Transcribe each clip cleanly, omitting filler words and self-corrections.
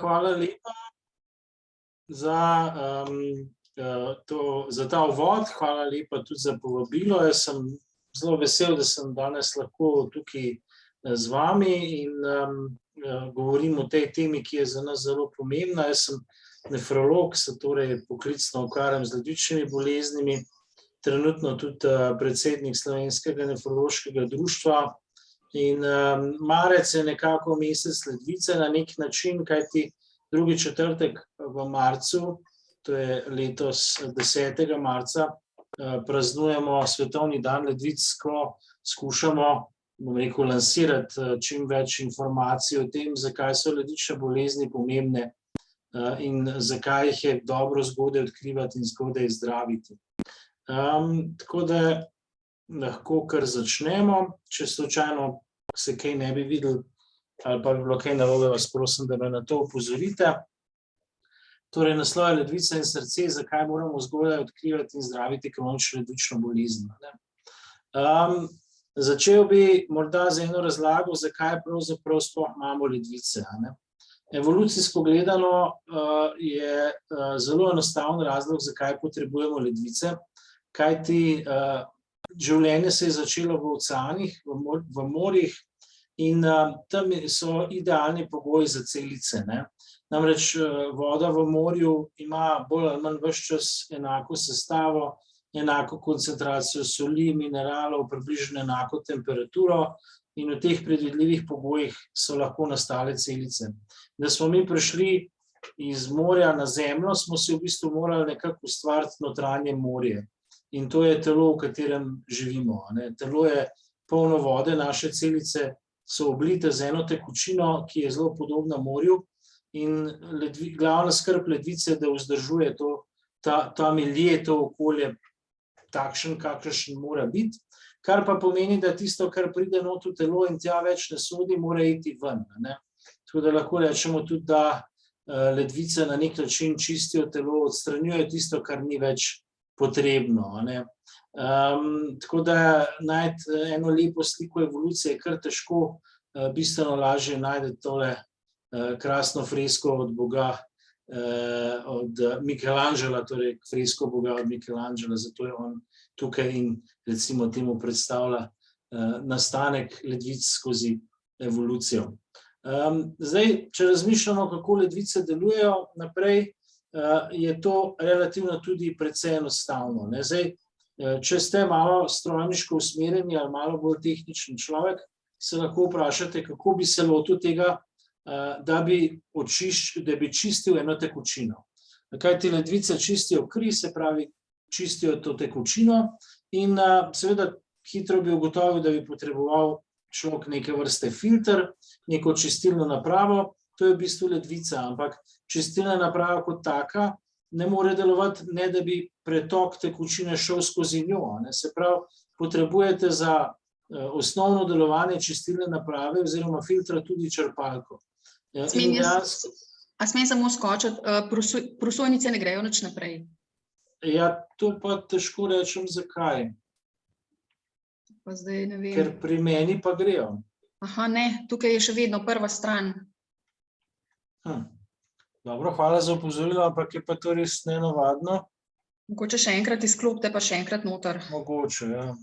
hvala lepa za ta uvod, hvala lepa tudi za povabilo. Jaz sem zelo vesel, da sem danes lahko tukaj z vami in govorim o tej temi, ki je za nas zelo pomembna. Jaz sem nefrolog, se torej poklicno ukvarjam z ledvičnimi boleznimi, trenutno tudi predsednik Slovenskega nefrološkega društva. In marec je nekako mesec ledvice na nek način, kajti drugi četrtek v marcu, to je letos 10. marca, praznujemo Svetovni dan ledvic, ko skušamo, bom rekel, lansirati čim več informacij o tem, zakaj so ledvične bolezni pomembne in zakaj jih je dobro zgodaj odkrivati in zgodaj zdraviti. Tako da lahko kar začnemo. Če slučajno se kaj ne bi videli ali pa bi bilo kaj narobe, vas prosim, da me na to opozorite. Torej, naslov je Ledvica in srce, zakaj moramo zgodaj odkrivati in zdraviti kronično ledvično bolezen. Začel bi morda z eno razlago, zakaj pravzaprav sploh imamo ledvice. Evolucijsko gledano je zelo enostaven razlog, zakaj potrebujemo ledvice, kajti življenje se je začelo v oceanih, v morjih in tam so idealni pogoji za celice. Namreč voda v morju ima bolj ali manj ves čas enako sestavo, enako koncentracijo soli, mineralov, približno enako temperaturo in v teh predvidljivih pogojih so lahko nastale celice. Da smo mi prišli iz morja na zemljo, smo si v bistvu morali nekako ustvariti notranje morje. In to je telo, v katerem živimo. Telo je polno vode, naše celice so oblite z eno tekočino, ki je zelo podobna morju in glavna skrb ledvice je, da vzdržuje ta milje, to okolje takšen, kakršen mora biti, kar pa pomeni, da tisto, kar pride not v telo in tja več ne sodi, mora iti ven. Tako da lahko rečemo tudi, da ledvice na nek način čistijo telo, odstranjujejo tisto, kar ni več potrebno. Tako da najti eno lepo sliko evolucije je kar težko, bistveno lažje najti tole krasno fresko od Boga, od Michelangela, torej fresko Boga od Michelangela, zato je on tukaj in recimo temu predstavlja nastanek ledvic skozi evolucijo. Zdaj, če razmišljamo, kako ledvice delujejo naprej, je to relativno tudi precej enostavno. Zdaj, če ste malo strojniško usmerjeni ali malo bolj tehničen človek, se lahko vprašate, kako bi se lotil tega, da bi čistil eno tekočino. Kajti ledvice čistijo kri, se pravi, čistijo to tekočino in seveda hitro bi ugotovil, da bi potreboval človek neke vrste filter, neko čistilno napravo, to je v bistvu ledvica, ampak čistilna naprava kot taka ne more delovati, ne da bi pretok tekočine šel skozi njo. Se pravi, potrebujete za osnovno delovanje čistilne naprave oziroma filtra tudi črpalko. A smem samo skočiti, prosojnice ne grejo nič naprej? Ja, to pa težko rečem, zakaj. Pa zdaj ne vem. Ker pri meni pa grejo. Aha, ne, tukaj je še vedno prva stran. Dobro, hvala za opozorilo, ampak je pa to res nenavadno. Mogoče še enkrat izklopite, pa še enkrat noter. Mogoče, ja.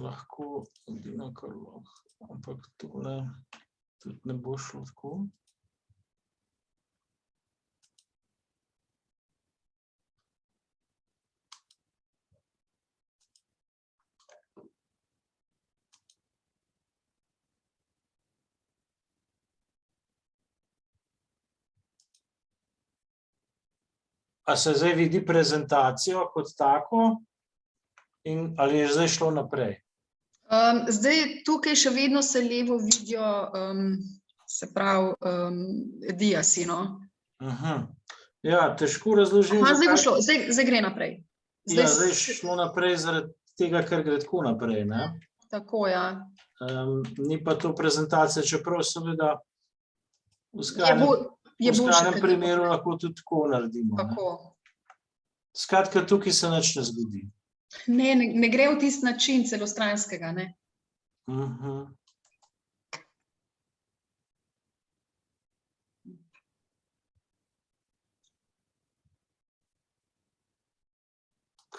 Lahko, edino kar lahko, ampak tole tudi ne bo šlo tako. A se zdaj vidi prezentacijo kot tako ali je zdaj šlo naprej? Zdaj tukaj še vedno se levo vidijo, se pravi, diasi, no. Ja, težko razložim. Aha, zdaj bo šlo, zdaj gre naprej. Ja, zdaj šlo naprej zaradi tega, ker gre tako naprej, ne? Tako, ja. Ni pa to prezentacija, čeprav seveda v skrajnem primeru lahko tudi tako naredimo. Tako. Skratka, tukaj se nič ne zgodi. Ne gre v tisti način celostranskega, ne.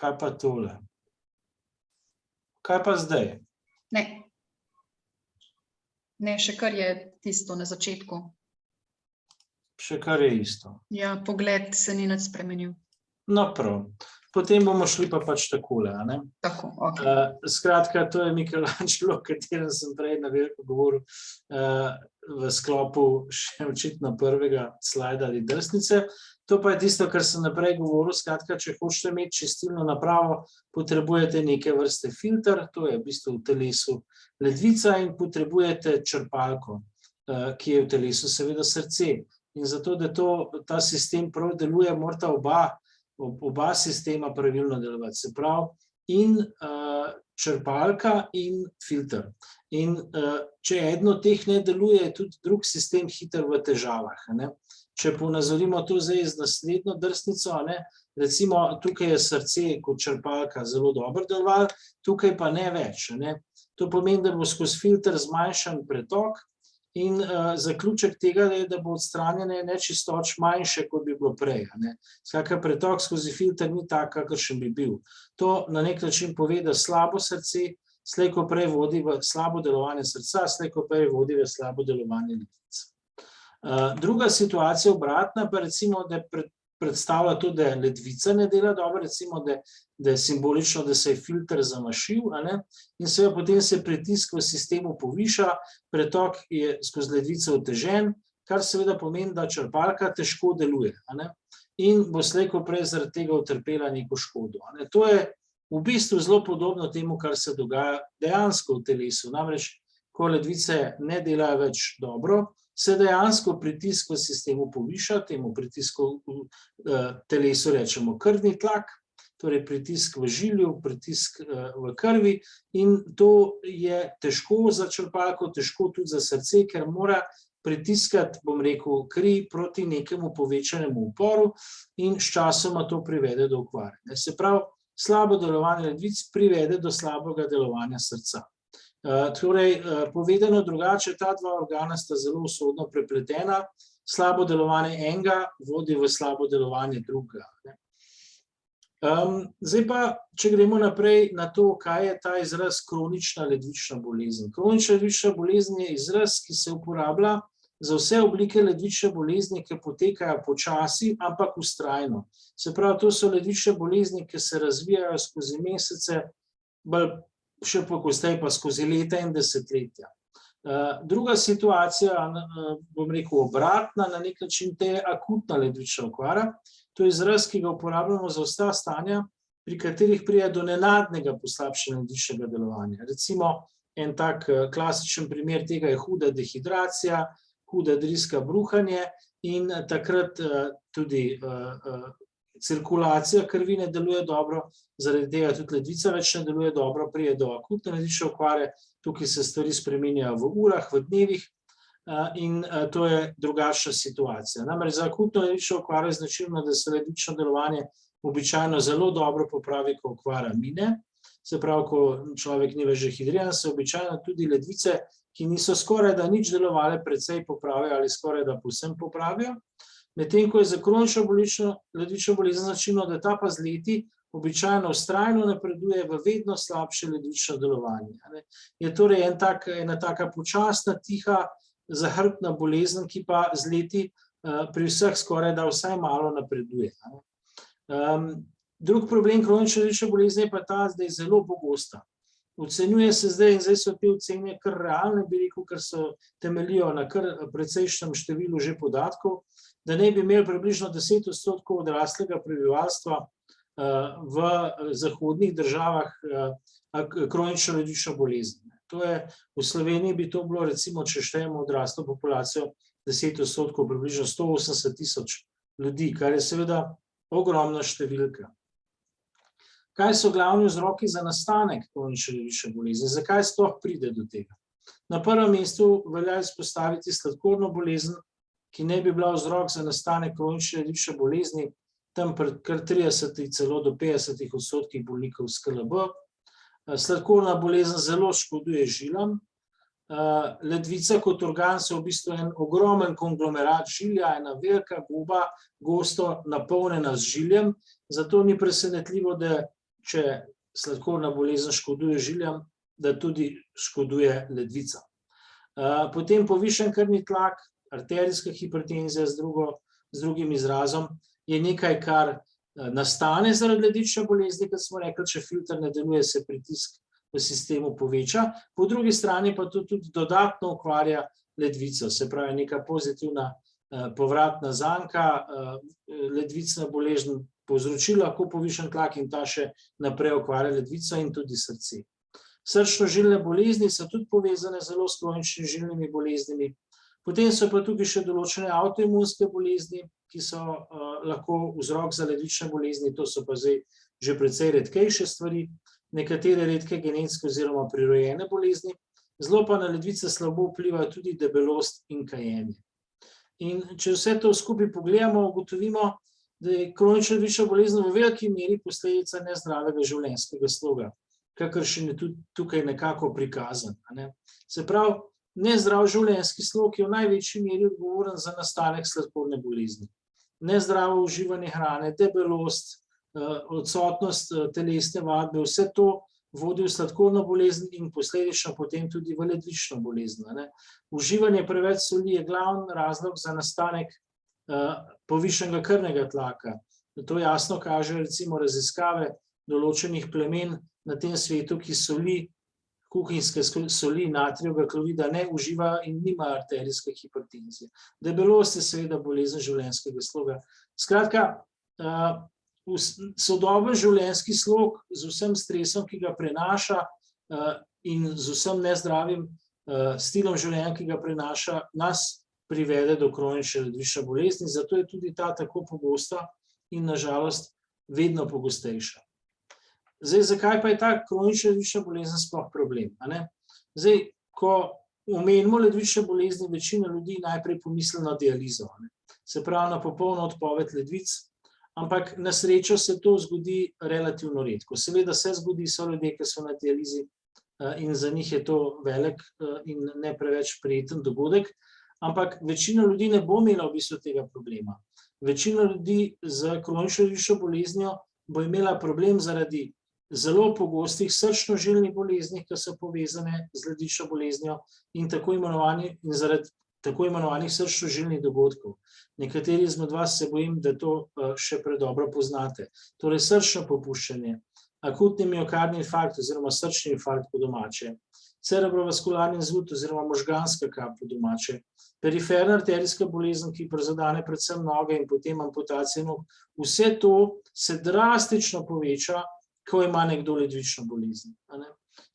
Kaj pa tole? Kaj pa zdaj? Ne. Ne, še kar je tisto na začetku. Še kar je isto. Ja, pogled se ni nič spremenil. No, prav. Potem bomo šli pa pač takole, a ne? Tako, ok. Skratka, to je Michelangelo, o katerem sem prej na veliko govoril v sklopu še očitno prvega slajda ali drsnice. To pa je tisto, kar sem naprej govoril. Skratka, če hočete imeti čistilno napravo, potrebujete neke vrste filter, to je v bistvu v telesu ledvica, in potrebujete črpalko, ki je v telesu seveda srce. In zato, da ta sistem prav deluje, morata oba sistema pravilno delovati. Se pravi, in črpalka in filter. In če eno od teh ne deluje, je tudi drug sistem hitro v težavah. Če ponazorimo to zdaj z naslednjo drsnico, recimo tukaj je srce kot črpalka zelo dobro delovalo, tukaj pa ne več. To pomeni, da bo skozi filter zmanjšan pretok, in zaključek tega je, da bo odstranjene nečistoč manjše, kot bi bilo prej. Skratka, pretok skozi filter ni tak, kakršen bi bil. To na nek način pove, da slabo srce slej ko prej vodi v slabo delovanje srca, slej ko prej vodi v slabo delovanje ledvic. Druga situacija obratna pa recimo, da predstavlja to, da ledvica ne dela dobro, recimo, da je simbolično, da se je filter zamašil, in seveda potem se pritisk v sistemu poviša, pretok je skozi ledvico otežen, kar seveda pomeni, da črpalka težko deluje, in bo slej ko prej zaradi tega utrpela neko škodo. To je v bistvu zelo podobno temu, kar se dogaja dejansko v telesu. Namreč, ko ledvice ne delajo več dobro, se dejansko pritisk v sistemu poviša, temu pritisku v telesu rečemo krvni tlak, torej pritisk v žilju, pritisk v krvi, in to je težko za črpalko, težko tudi za srce, ker mora pritiskati, bom rekel, kri proti nekemu povečanemu uporu in sčasoma to privede do okvare. Se pravi, slabo delovanje ledvic privede do slabega delovanja srca. Torej, povedano drugače, ta dva organa sta zelo usodno prepletena, slabo delovanje enega vodi v slabo delovanje drugega. Zdaj pa, če gremo naprej na to, kaj je ta izraz kronična ledvična bolezen. Kronična ledvična bolezen je izraz, ki se uporablja za vse oblike ledvične bolezni, ki potekajo počasi, ampak vztrajno. Se pravi, to so ledvične bolezni, ki se razvijajo skozi mesece, še pogosteje pa skozi leta in desetletja. Druga situacija, bom rekel obratna, na nek način, to je akutna ledvična okvara. To je izraz, ki ga uporabljamo za vsa stanja, pri katerih pride do nenadnega poslabšanja ledvičnega delovanja. Recimo, en tak klasičen primer tega je huda dehidracija, huda driska, bruhanje, in takrat tudi cirkulacija krvi ne deluje dobro, zaradi tega tudi ledvica več ne deluje dobro, pride do akutne ledvične okvare, tukaj se stvari spreminjajo v urah, v dnevih, in to je drugačna situacija. Namreč za akutno ledvično okvaro je značilno, da se ledvično delovanje običajno zelo dobro popravi, ko okvara mine. Se pravi, ko človek ni več dehidriran, se običajno tudi ledvice, ki niso skoraj da nič delovale, precej popravijo ali skoraj da povsem popravijo. Medtem ko je za kronično ledvično bolezen značilno, da ta pa z leti običajno vztrajno napreduje v vedno slabše ledvično delovanje. Je torej ena taka počasna, tiha, zahrbtna bolezen, ki pa z leti pri vseh skoraj da vsaj malo napreduje. Drug problem kronične ledvične bolezni je pa ta, da je zelo pogosta. Ocenjuje se zdaj, in zdaj so te ocene kar realne, bi rekel, ker so temeljijo na kar precejšnjem številu že podatkov, da ne bi imeli približno 10% odraslega prebivalstva v zahodnih državah kronično ledvično bolezen. To je, v Sloveniji bi to bilo, recimo, če štejemo odraslo populacijo, 10%, približno 180 000 ljudi, kar je seveda ogromna številka. Kaj so glavni vzroki za nastanek kronične ledvične bolezni? Zakaj sploh pride do tega? Na prvem mestu velja izpostaviti sladkorno bolezen, ki ne bi bila vzrok za nastanek kronične ledvične bolezni, tam kar 30 celo do 50% bolnikov s KLB. Sladkorna bolezen zelo škoduje žilam. Ledvica kot organ so v bistvu en ogromen konglomerat žilja, ena velika goba, gosto napolnjena z žiljem, zato ni presenetljivo, da če sladkorna bolezen škoduje žiljam, da tudi škoduje ledvica. Potem povišan krvni tlak, arterijska hipertenzija z drugim izrazom, je nekaj, kar nastane zaradi ledvične bolezni, kot smo rekli, če filter ne deluje, se pritisk v sistemu poveča, po drugi strani pa to tudi dodatno ukvarja ledvico, se pravi neka pozitivna povratna zanka, ledvicna bolezen povzroči lahko povišan tlak in ta še naprej ukvarja ledvico in tudi srce. Srčno-žilne bolezni so tudi povezane zelo s kroničnimi žilnimi boleznimi. Potem so pa tukaj še določene avtoimunske bolezni, ki so lahko vzrok za ledvične bolezni, to so pa zdaj že precej redkejše stvari, nekatere redke genetske oziroma prirojene bolezni, zelo pa na ledvice slabo vplivajo tudi debelost in kajenje. In če vse to skupaj pogledamo, ugotovimo, da je kronična ledvična bolezen v veliki meri posledica nezdravega življenjskega sloga, kakršen je tudi tukaj nekako prikazan. Se pravi, nezdrav življenjski slog je v največji meri odgovoren za nastanek sladkorne bolezni. Nezdravo uživanje hrane, debelost, odsotnost telesne vadbe, vse to vodi v sladkorno bolezen in posledično potem tudi v ledvično bolezen. Uživanje preveč soli je glavni razlog za nastanek povišanega krvnega tlaka. To jasno kažejo recimo raziskave določenih plemen na tem svetu, ki soli, kuhinjske soli natrijevega klorida ne uživa in nima arterijske hipertenzije. Debelost je seveda bolezen življenjskega sloga. Skratka, sodoben življenjski slog z vsem stresom, ki ga prenaša in z vsem nezdravim stilom življenja, ki ga prenaša, nas privede do kronične ledvične bolezni, zato je tudi ta tako pogosta in na žalost vedno pogostejša. Zdaj, zakaj pa je ta kronična ledvična bolezen sploh problem? Zdaj, ko omenimo ledvične bolezni, večina ljudi najprej pomisli na dializo, se pravi na popolno odpoved ledvic, ampak na srečo se to zgodi relativno redko. Seveda se zgodi, so ljudje, ki so na dializi in za njih je to velik in ne preveč prijeten dogodek, ampak večina ljudi ne bo imela v bistvu tega problema. Večina ljudi z kronično ledvično boleznijo bo imela problem zaradi zelo pogostih srčno-žilnih bolezni, ki so povezane z ledvično boleznijo in zaradi tako imenovanih srčno-žilnih dogodkov. Nekateri izmed vas se bojim, da to še predobro poznate. Torej srčno popuščanje, akutni miokardni infarkt oziroma srčni infarkt po domače, cerebrovaskularni inzult oziroma možganska kap po domače, periferna arterijska bolezen, ki prizadene predvsem noge in potem amputacije nog, vse to se drastično poveča, ko ima nekdo ledvično bolezen.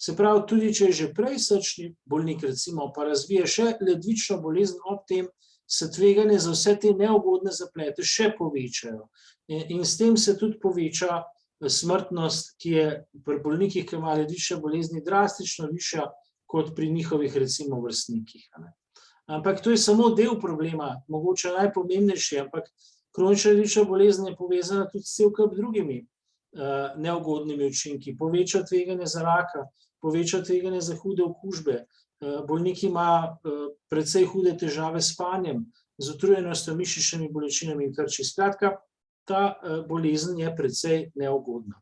Se pravi, tudi če je že prej srčni bolnik, recimo, pa razvije še ledvično bolezen, ob tem se tveganje za vse te neugodne zaplete še povečajo. In s tem se tudi poveča smrtnost, ki je pri bolnikih, ki imajo ledvične bolezni, drastično višja kot pri njihovih, recimo, vrstnikih. Ampak to je samo del problema, mogoče najpomembnejši, ampak kronična ledvična bolezen je povezana tudi s cel kup drugimi neugodnimi učinki, poveča tveganje za raka, poveča tveganje za hude okužbe, bolnik ima precej hude težave s spanjem, z utrujenostjo, mišičnimi bolečinami in krči. Skratka, ta bolezen je precej neugodna.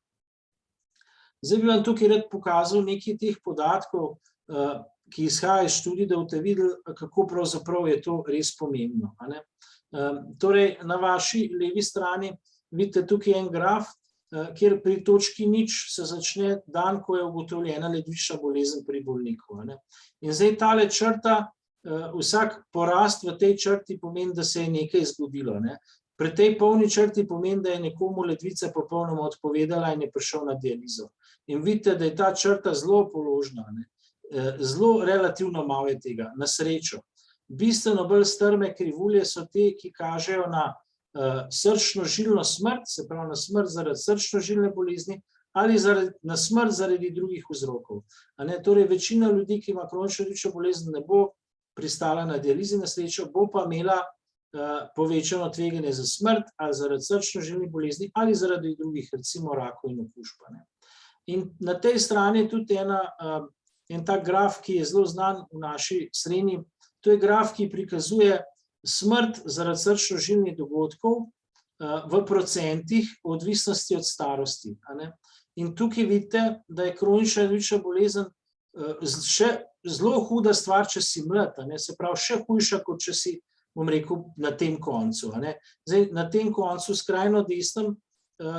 Zdaj bi vam tukaj rad pokazal nekaj teh podatkov, ki izhajajo iz študij, da boste videli, kako pravzaprav je to res pomembno. Torej, na vaši levi strani vidite tukaj en graf, kjer pri točki 0 se začne dan, ko je ugotovljena ledvična bolezen pri bolniku. In zdaj tale črta, vsak porast v tej črti pomeni, da se je nekaj zgodilo. Pri tej polni črti pomeni, da je nekomu ledvica popolnoma odpovedala in je prišel na dializo. In vidite, da je ta črta zelo položna, zelo relativno malo je tega, na srečo. Bistveno bolj strme krivulje so te, ki kažejo na srčno-žilno smrt, se pravi na smrt zaradi srčno-žilne bolezni ali na smrt zaradi drugih vzrokov. Torej, večina ljudi, ki ima kronično ledvično bolezen, ne bo pristala na dializi na srečo, bo pa imela povečano tveganje za smrt ali zaradi srčno-žilnih bolezni ali zaradi drugih, recimo rakov in okužb. In na tej strani je tudi en tak graf, ki je zelo znan v naši srednji. To je graf, ki prikazuje smrt zaradi srčno-žilnih dogodkov v procentih v odvisnosti od starosti. In tukaj vidite, da je kronična ledvična bolezen še zelo huda stvar, če si mlad, se pravi, še hujša, kot če si, bom rekel, na tem koncu. Zdaj, na tem koncu, skrajno desnem,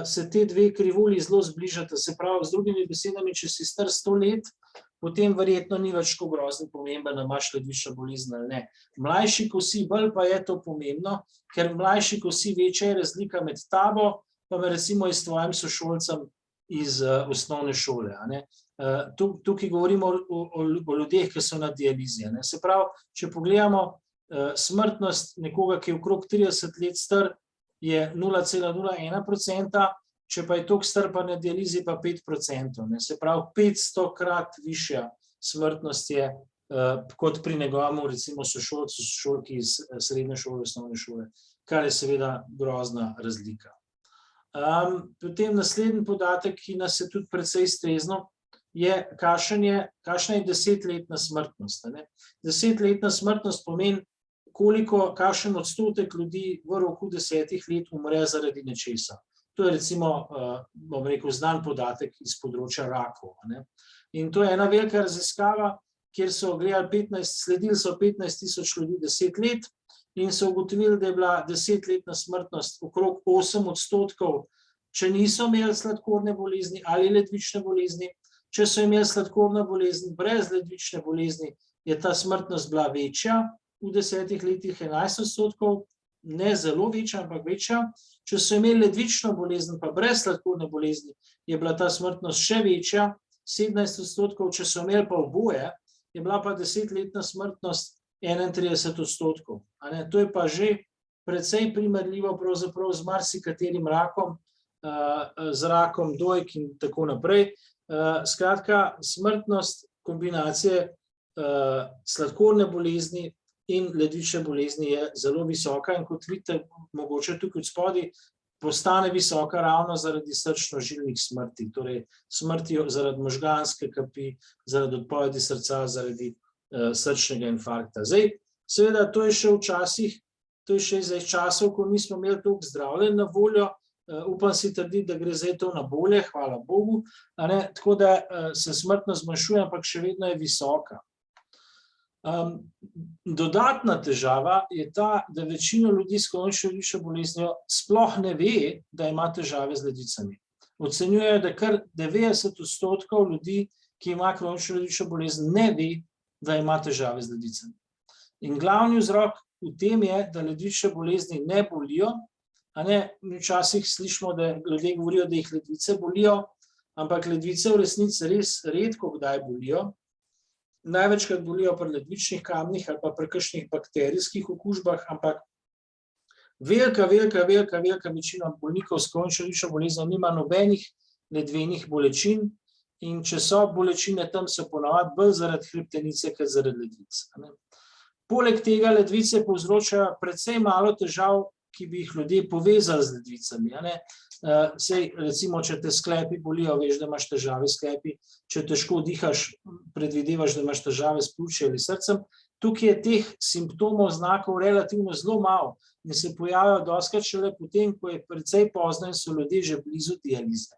se te dve krivulji zelo zbližata, se pravi, z drugimi besedami, če si star 100 let, potem verjetno ni več tako grozno pomemben, da imaš ledvično bolezen ali ne. Mlajši, ko si, bolj pa je to pomembno, ker mlajši, ko si, večja je razlika med tabo, pa recimo s tvojim sošolcem iz osnovne šole. Tukaj govorimo o ljudeh, ki so na dializi. Se pravi, če pogledamo smrtnost nekoga, ki je okrog 30 let star, je 0,01%, če pa je toliko star pa na dializi pa 5%. Se pravi, 500-krat višja smrtnost je kot pri njegovem, recimo, sošolki iz srednje šole, osnovne šole, kar je seveda grozna razlika. Potem naslednji podatek, ki nas je tudi precej strezno, je, kakšna je 10-letna smrtnost. 10-letna smrtnost pomeni, kakšen odstotek ljudi v roku 10 let umre zaradi nečesa. To je recimo, bom rekel, znan podatek iz področja rakov. In to je ena velika raziskava, kjer so sledili so 15.000 ljudi 10 let in so ugotovili, da je bila 10-letna smrtnost okrog 8%, če niso imeli sladkorne bolezni ali ledvične bolezni. Če so imeli sladkorno bolezen brez ledvične bolezni, je ta smrtnost bila večja, v 10 letih 11%, ne zelo večja, ampak večja. Če so imeli ledvično bolezen, pa brez sladkorne bolezni, je bila ta smrtnost še večja, 17%, če so imeli pa oboje, je bila pa 10-letna smrtnost 31%. To je pa že precej primerljivo pravzaprav z marsikaterim rakom, z rakom dojk in tako naprej. Skratka, smrtnost kombinacije sladkorne bolezni in ledvične bolezni je zelo visoka in kot vidite, mogoče tukaj od spodaj, postane visoka ravno zaradi srčno-žilnih smrti, torej smrti zaradi možganske kapi, zaradi odpovedi srca, zaradi srčnega infarkta. Zdaj, seveda, to je še včasih, to je še iz časov, ko nismo imeli toliko zdravljenj na voljo, upam si trditi, da gre zdaj to na bolje, hvala Bogu, tako da se smrtnost zmanjšuje, ampak še vedno je visoka. Dodatna težava je ta, da večina ljudi s kronično ledvično boleznijo sploh ne ve, da ima težave z ledvicami. Ocenjujejo, da kar 90% ljudi, ki ima kronično ledvično bolezen, ne ve, da ima težave z ledvicami. In glavni vzrok v tem je, da ledvične bolezni ne bolijo. Mi včasih slišimo, da ljudje govorijo, da jih ledvice bolijo, ampak ledvice v resnici res redko kdaj bolijo. Največkrat bolijo pri ledvičnih kamnih ali pa pri kakšnih bakterijskih okužbah, ampak velika večina bolnikov s kronično ledvično boleznijo nima nobenih ledvenih bolečin in če so bolečine tam, so ponavadi bolj zaradi hrbtenice, kot zaradi ledvic. Poleg tega ledvice povzročajo precej malo težav, ki bi jih ljudje povezali z ledvicami. Sej, recimo, če te sklepi bolijo, veš, da imaš težave s sklepi, če težko dihaš, predvidevaš, da imaš težave s pljuči ali srcem. Tukaj je teh simptomov, znakov relativno zelo malo in se pojavljajo dostikrat šele potem, ko je precej pozno in so ljudje že blizu dialize.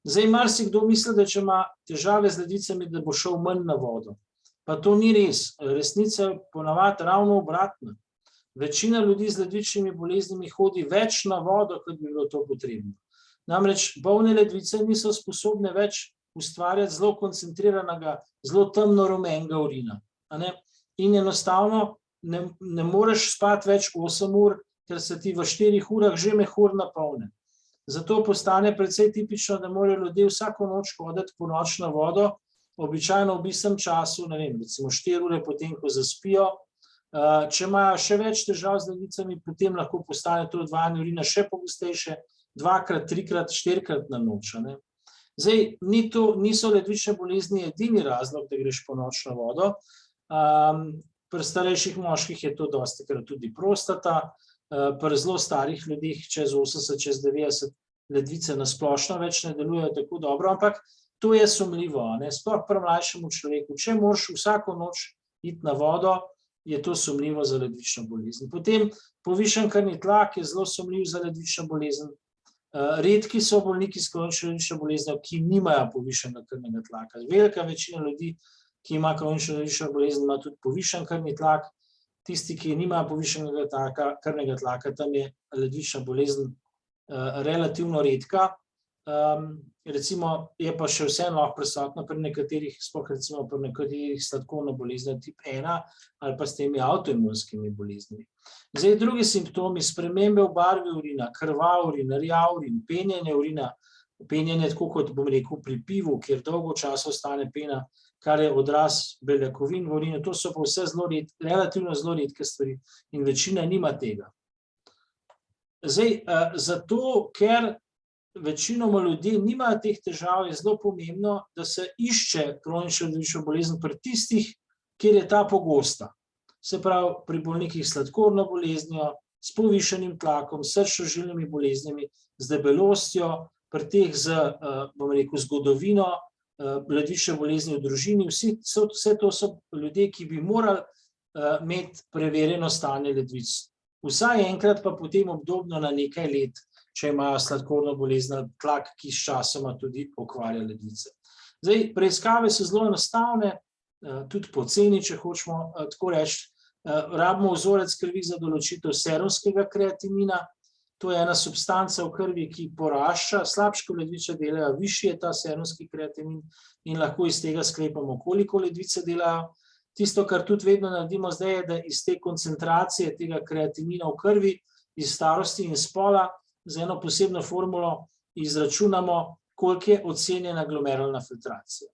Zdaj, marsikdo misli, da če ima težave z ledvicami, da bo šel manj na vodo. Pa to ni res. Resnica je ponavadi ravno obratna. Večina ljudi z ledvičnimi boleznimi hodi več na vodo, kot bi bilo to potrebno. Namreč bolne ledvice niso sposobne več ustvarjati zelo koncentriranega, zelo temno rumenega urina. In enostavno ne moreš spati več 8 ur, ker se ti v 4 urah že mehur napolne. Zato postane precej tipično, da morajo ljudje vsako noč hoditi po noč na vodo, običajno v istem času, ne vem, recimo 4 ure potem, ko zaspijo. Če imajo še več težav z ledvicami, potem lahko postane to odvajanje urina še pogostejše, 2-krat, 3-krat, 4-krat na noč. Zdaj, niso ledvične bolezni edini razlog, da greš po noč na vodo. Pri starejših moških je to dostikrat tudi prostata, pri zelo starih ljudeh, čez 80, čez 90, ledvice na splošno več ne delujejo tako dobro, ampak to je sumljivo, sploh pri mlajšemu človeku. Če moraš vsako noč iti na vodo, je to sumljivo za ledvično bolezen. Potem povišan krvni tlak je zelo sumljiv za ledvično bolezen. Redki so bolniki s kronično ledvično boleznijo, ki nimajo povišanega krvnega tlaka. Velika večina ljudi, ki ima kronično ledvično bolezen, ima tudi povišan krvni tlak. Tisti, ki nimajo povišanega krvnega tlaka, tam je ledvična bolezen relativno redka. Recimo je pa še vseeno lahko prisotna pri nekaterih, sploh recimo pri nekaterih sladkorno bolezni tip 1 ali pa s temi avtoimunskimi boleznimi. Zdaj, drugi simptomi, spremembe v barvi urina, krvav urin, rjav urin, penjenje urina, penjenje tako kot bom rekel pri pivu, kjer dolgo časa ostane pena, kar je odraz beljakovin v urinu, to so pa vse relativno zelo redke stvari in večina nima tega. Zdaj, zato, ker večinoma ljudje nimajo teh težav, je zelo pomembno, da se išče kronično ledvično bolezen pri tistih, kjer je ta pogosta. Se pravi, pri bolnikih s sladkorno boleznijo, s povišanim tlakom, s srčno-žilnimi boleznimi, z debelostjo, pri teh z, bom rekel, zgodovino ledvične bolezni v družini. Vse to so ljudje, ki bi morali imeti preverjeno stanje ledvic. Vsaj enkrat pa potem obdobno na nekaj let, če imajo sladkorno bolezen, tlak, ki s časoma tudi pokvarja ledvice. Zdaj, preiskave so zelo enostavne, tudi poceni, če hočemo tako reči. Rabimo vzorec krvi za določitev serumskega kreatinina. To je ena substanca v krvi, ki porašča, slabše ko ledvice delajo, višji je ta serumski kreatinin in lahko iz tega sklepamo, koliko ledvice delajo. Tisto, kar tudi vedno naredimo zdaj, je, da iz te koncentracije tega kreatinina v krvi, iz starosti in spola, z eno posebno formulo izračunamo, koliko je ocenjena glomerulna filtracija.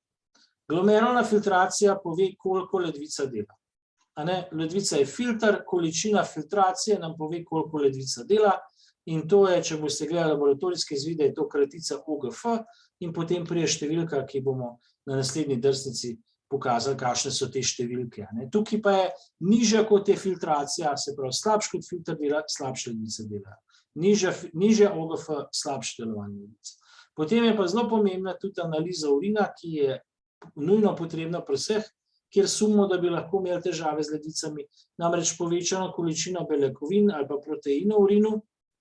Glomerulna filtracija pove, koliko ledvica dela. Ledvica je filter, količina filtracije nam pove, koliko ledvica dela, in to je, če boste gledali laboratorijske izvide, je to kratica OGF in potem pride številka, ki bomo na naslednji drsnici pokazali, kakšne so te številke. Tukaj pa je nižja kot je filtracija, se pravi, slabš kot filter dela, slabše ledvice delajo. Nižja OGF, slabše delovanje ledvic. Potem je pa zelo pomembna tudi analiza urina, ki je nujno potrebna pri vseh, kjer sumimo, da bi lahko imeli težave z ledvicami. Namreč povečana količina beljakovin ali pa proteinov v urinu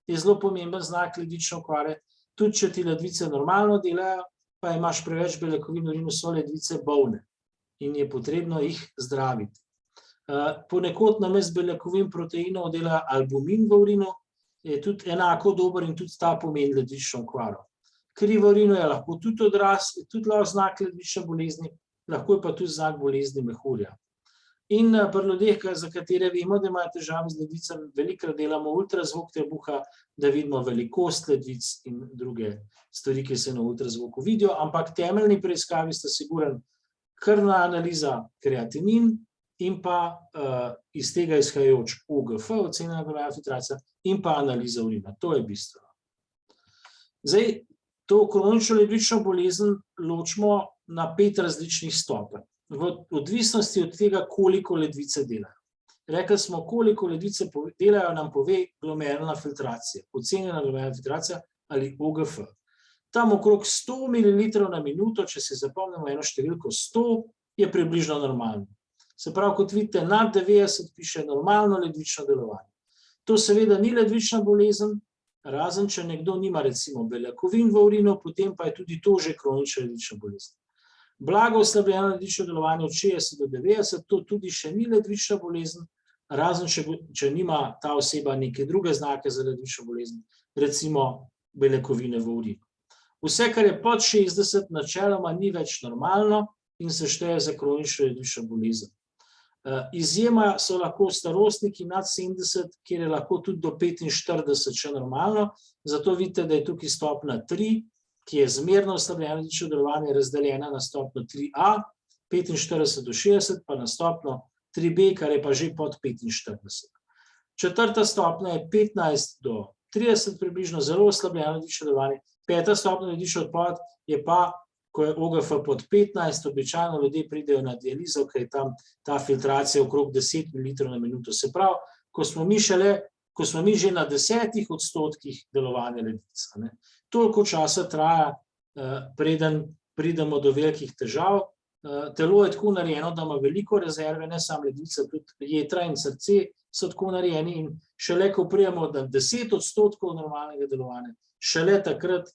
je zelo pomemben znak ledvične okvare. Tudi če ti ledvice normalno delajo, pa imaš preveč beljakovin v urinu, so ledvice bolne in je potrebno jih zdraviti. Ponekod namesto beljakovin proteinov dela albumin v urinu, je tudi enako dober in tudi ta pomeni ledvično okvaro. Kri v urinu je lahko tudi odraz, tudi lahko znak ledvične bolezni, lahko je pa tudi znak bolezni mehurja. In pri ljudeh, za katere vemo, da imajo težave z ledvicami, velikokrat delamo ultrazvok trebuha, da vidimo velikost ledvic in druge stvari, ki se na ultrazvoku vidijo, ampak temeljni preiskavi sta sigurno krvna analiza kreatinin in pa iz tega izhajajoč OGF, ocenjena glomerulna filtracija, in pa analiza urina. To je bistveno. Zdaj, to kronično ledvično bolezen ločimo na 5 različnih stopenj, v odvisnosti od tega, koliko ledvice delajo. Rekli smo, koliko ledvice delajo, nam pove glomerulna filtracija, ocenjena glomerulna filtracija ali OGF. Tam okrog 100 ml na minuto, če si zapomnimo eno številko 100, je približno normalno. Se pravi, kot vidite, nad 90 piše normalno ledvično delovanje. To seveda ni ledvična bolezen, razen če nekdo nima recimo beljakovin v urinu, potem pa je tudi to že kronična ledvična bolezen. Blago oslabljeno ledvično delovanje od 60 do 90, to tudi še ni ledvična bolezen, razen če nima ta oseba neke druge znake za ledvično bolezen, recimo beljakovine v urinu. Vse, kar je pod 60, načeloma ni več normalno in se šteje za kronično ledvično bolezen. Izjema so lahko starostniki nad 70, kjer je lahko tudi do 45 še normalno, zato vidite, da je tukaj stopnja 3, ki je zmerno oslabljeno ledvično delovanje, razdeljena na stopnjo 3A, 45 do 60, pa na stopnjo 3B, kar je pa že pod 45. Četrta stopnja je 15 do 30 približno, zelo oslabljeno ledvično delovanje. Peta stopnja ledvične odpovedi je pa, ko je OGF pod 15, običajno ljudje pridejo na dializo, ker je tam ta filtracija okrog 10 ml na minuto. Se pravi, ko smo mi že na 10% delovanja ledvic. Toliko časa traja, preden pridemo do velikih težav. telo je tako narejeno, da ima veliko rezerve, ne samo ledvica, tudi jetra in srce so tako narejeni in šele, ko prijemo do 10% normalnega delovanja, šele takrat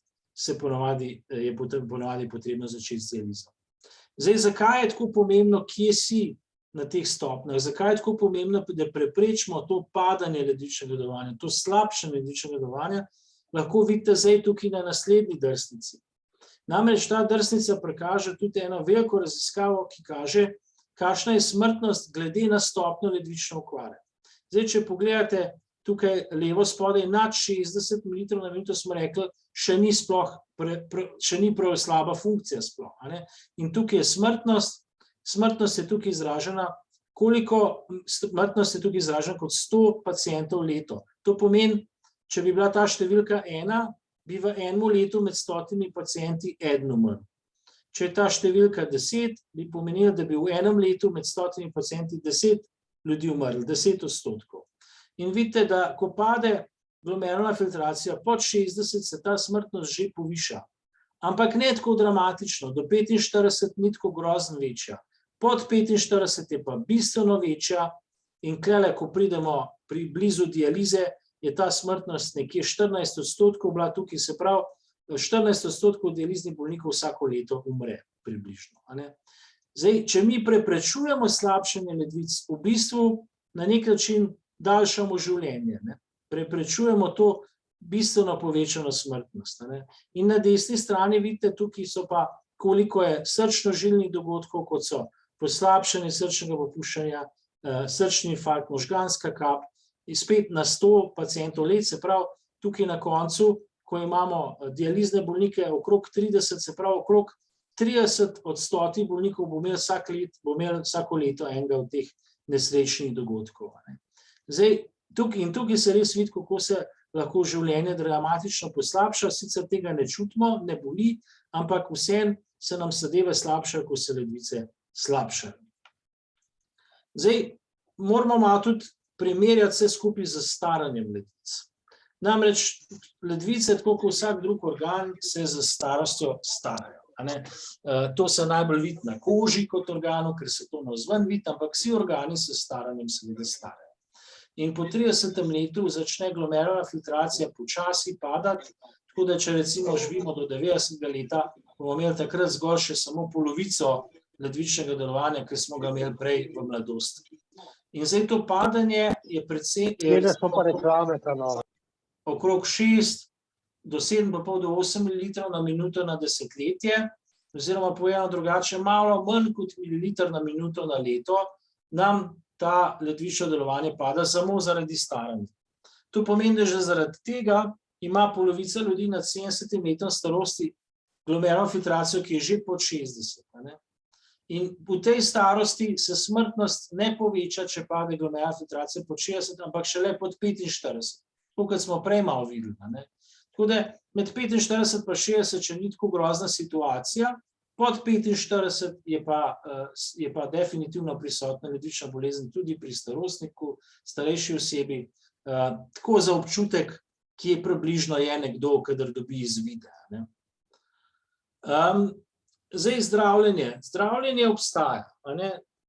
je ponavadi potrebno začeti z dializo. Zdaj, zakaj je tako pomembno, kje si na teh stopnjah? Zakaj je tako pomembno, da preprečimo to padanje ledvičnega delovanja, to slabšanje ledvičnega delovanja? Lahko vidite zdaj tukaj na naslednji drsnici. Namreč ta drsnica prikaže tudi eno veliko raziskavo, ki kaže, kakšna je smrtnost glede na stopnjo ledvične okvare. Zdaj, če pogledate tukaj levo spodaj nad 60 ml na minuto, smo rekli, še ni prav slaba funkcija sploh. In tukaj je smrtnost je tukaj izražena, smrtnost je tukaj izražena kot 100 pacientov leto. To pomeni, če bi bila ta številka 1, bi v enem letu med 100 pacienti eden umrl. Če je ta številka 10, bi pomenilo, da bi v enem letu med 100 pacienti 10 ljudi umrl, 10%. In vidite, da ko pade glomerulna filtracija pod 60, se ta smrtnost že poviša. Ampak ne tako dramatično, do 45 ni tako grozno večja. Pod 45 je pa bistveno večja in klele, ko pridemo pri blizu dialize, je ta smrtnost nekje 14% bila tukaj, se pravi, 14% dializnih bolnikov vsako leto umre približno. Zdaj, če mi preprečujemo slabšanje ledvic, v bistvu na nek način daljšamo življenje, preprečujemo to bistveno povečano smrtnost. In na desni strani vidite, tukaj so pa, koliko je srčno-žilnih dogodkov, kot so poslabšanje srčnega popuščanja, srčni infarkt, možganska kap, in spet na 100 pacientov let, se pravi, tukaj na koncu, ko imamo dializne bolnike okrog 30, se pravi, okrog 30 od 100 bolnikov bo imel vsako leto enega od teh nesrečnih dogodkov. Zdaj, tukaj se res vidi, kako se lahko življenje dramatično poslabša, sicer tega ne čutimo, ne boli, ampak vseeno se nam zadeve slabšajo, ko se ledvice slabšajo. Zdaj, moramo malo tudi primerjati vse skupaj z staranjem ledvic. Namreč ledvice, tako kot vsak drug organ, se z starostjo starajo. To se najbolj vidi na koži kot organu, ker se to navzven vidi, ampak vsi organi se staranjem seveda starajo. In po 30. letu začne glomerulna filtracija počasi padati, tako da če recimo živimo do 90. leta, bomo imeli takrat zgolj še samo polovico ledvičnega delovanja, ker smo ga imeli prej v mladosti. In zdaj to padanje je predvsem okrog 6 do 7,5 do 8 ml na minuto na desetletje, oziroma povedano drugače, malo manj kot mililiter na minuto na leto, nam ta ledvično delovanje pada samo zaradi staranja. To pomeni, da že zaradi tega ima polovica ljudi nad 70 letom starosti glomerulno filtracijo, ki je že pod 60. In v tej starosti se smrtnost ne poveča, če pade glomerulna filtracija pod 60, ampak šele pod 45, tako kot smo prej malo videli. Tako da med 45 pa 60, če ni tako grozna situacija, pod 45 je pa definitivno prisotna ledvična bolezen tudi pri starostniku, starejši osebi, tako za občutek, kje približno je nekdo, kadar dobi izvide. Zdaj zdravljenje. Zdravljenje obstaja.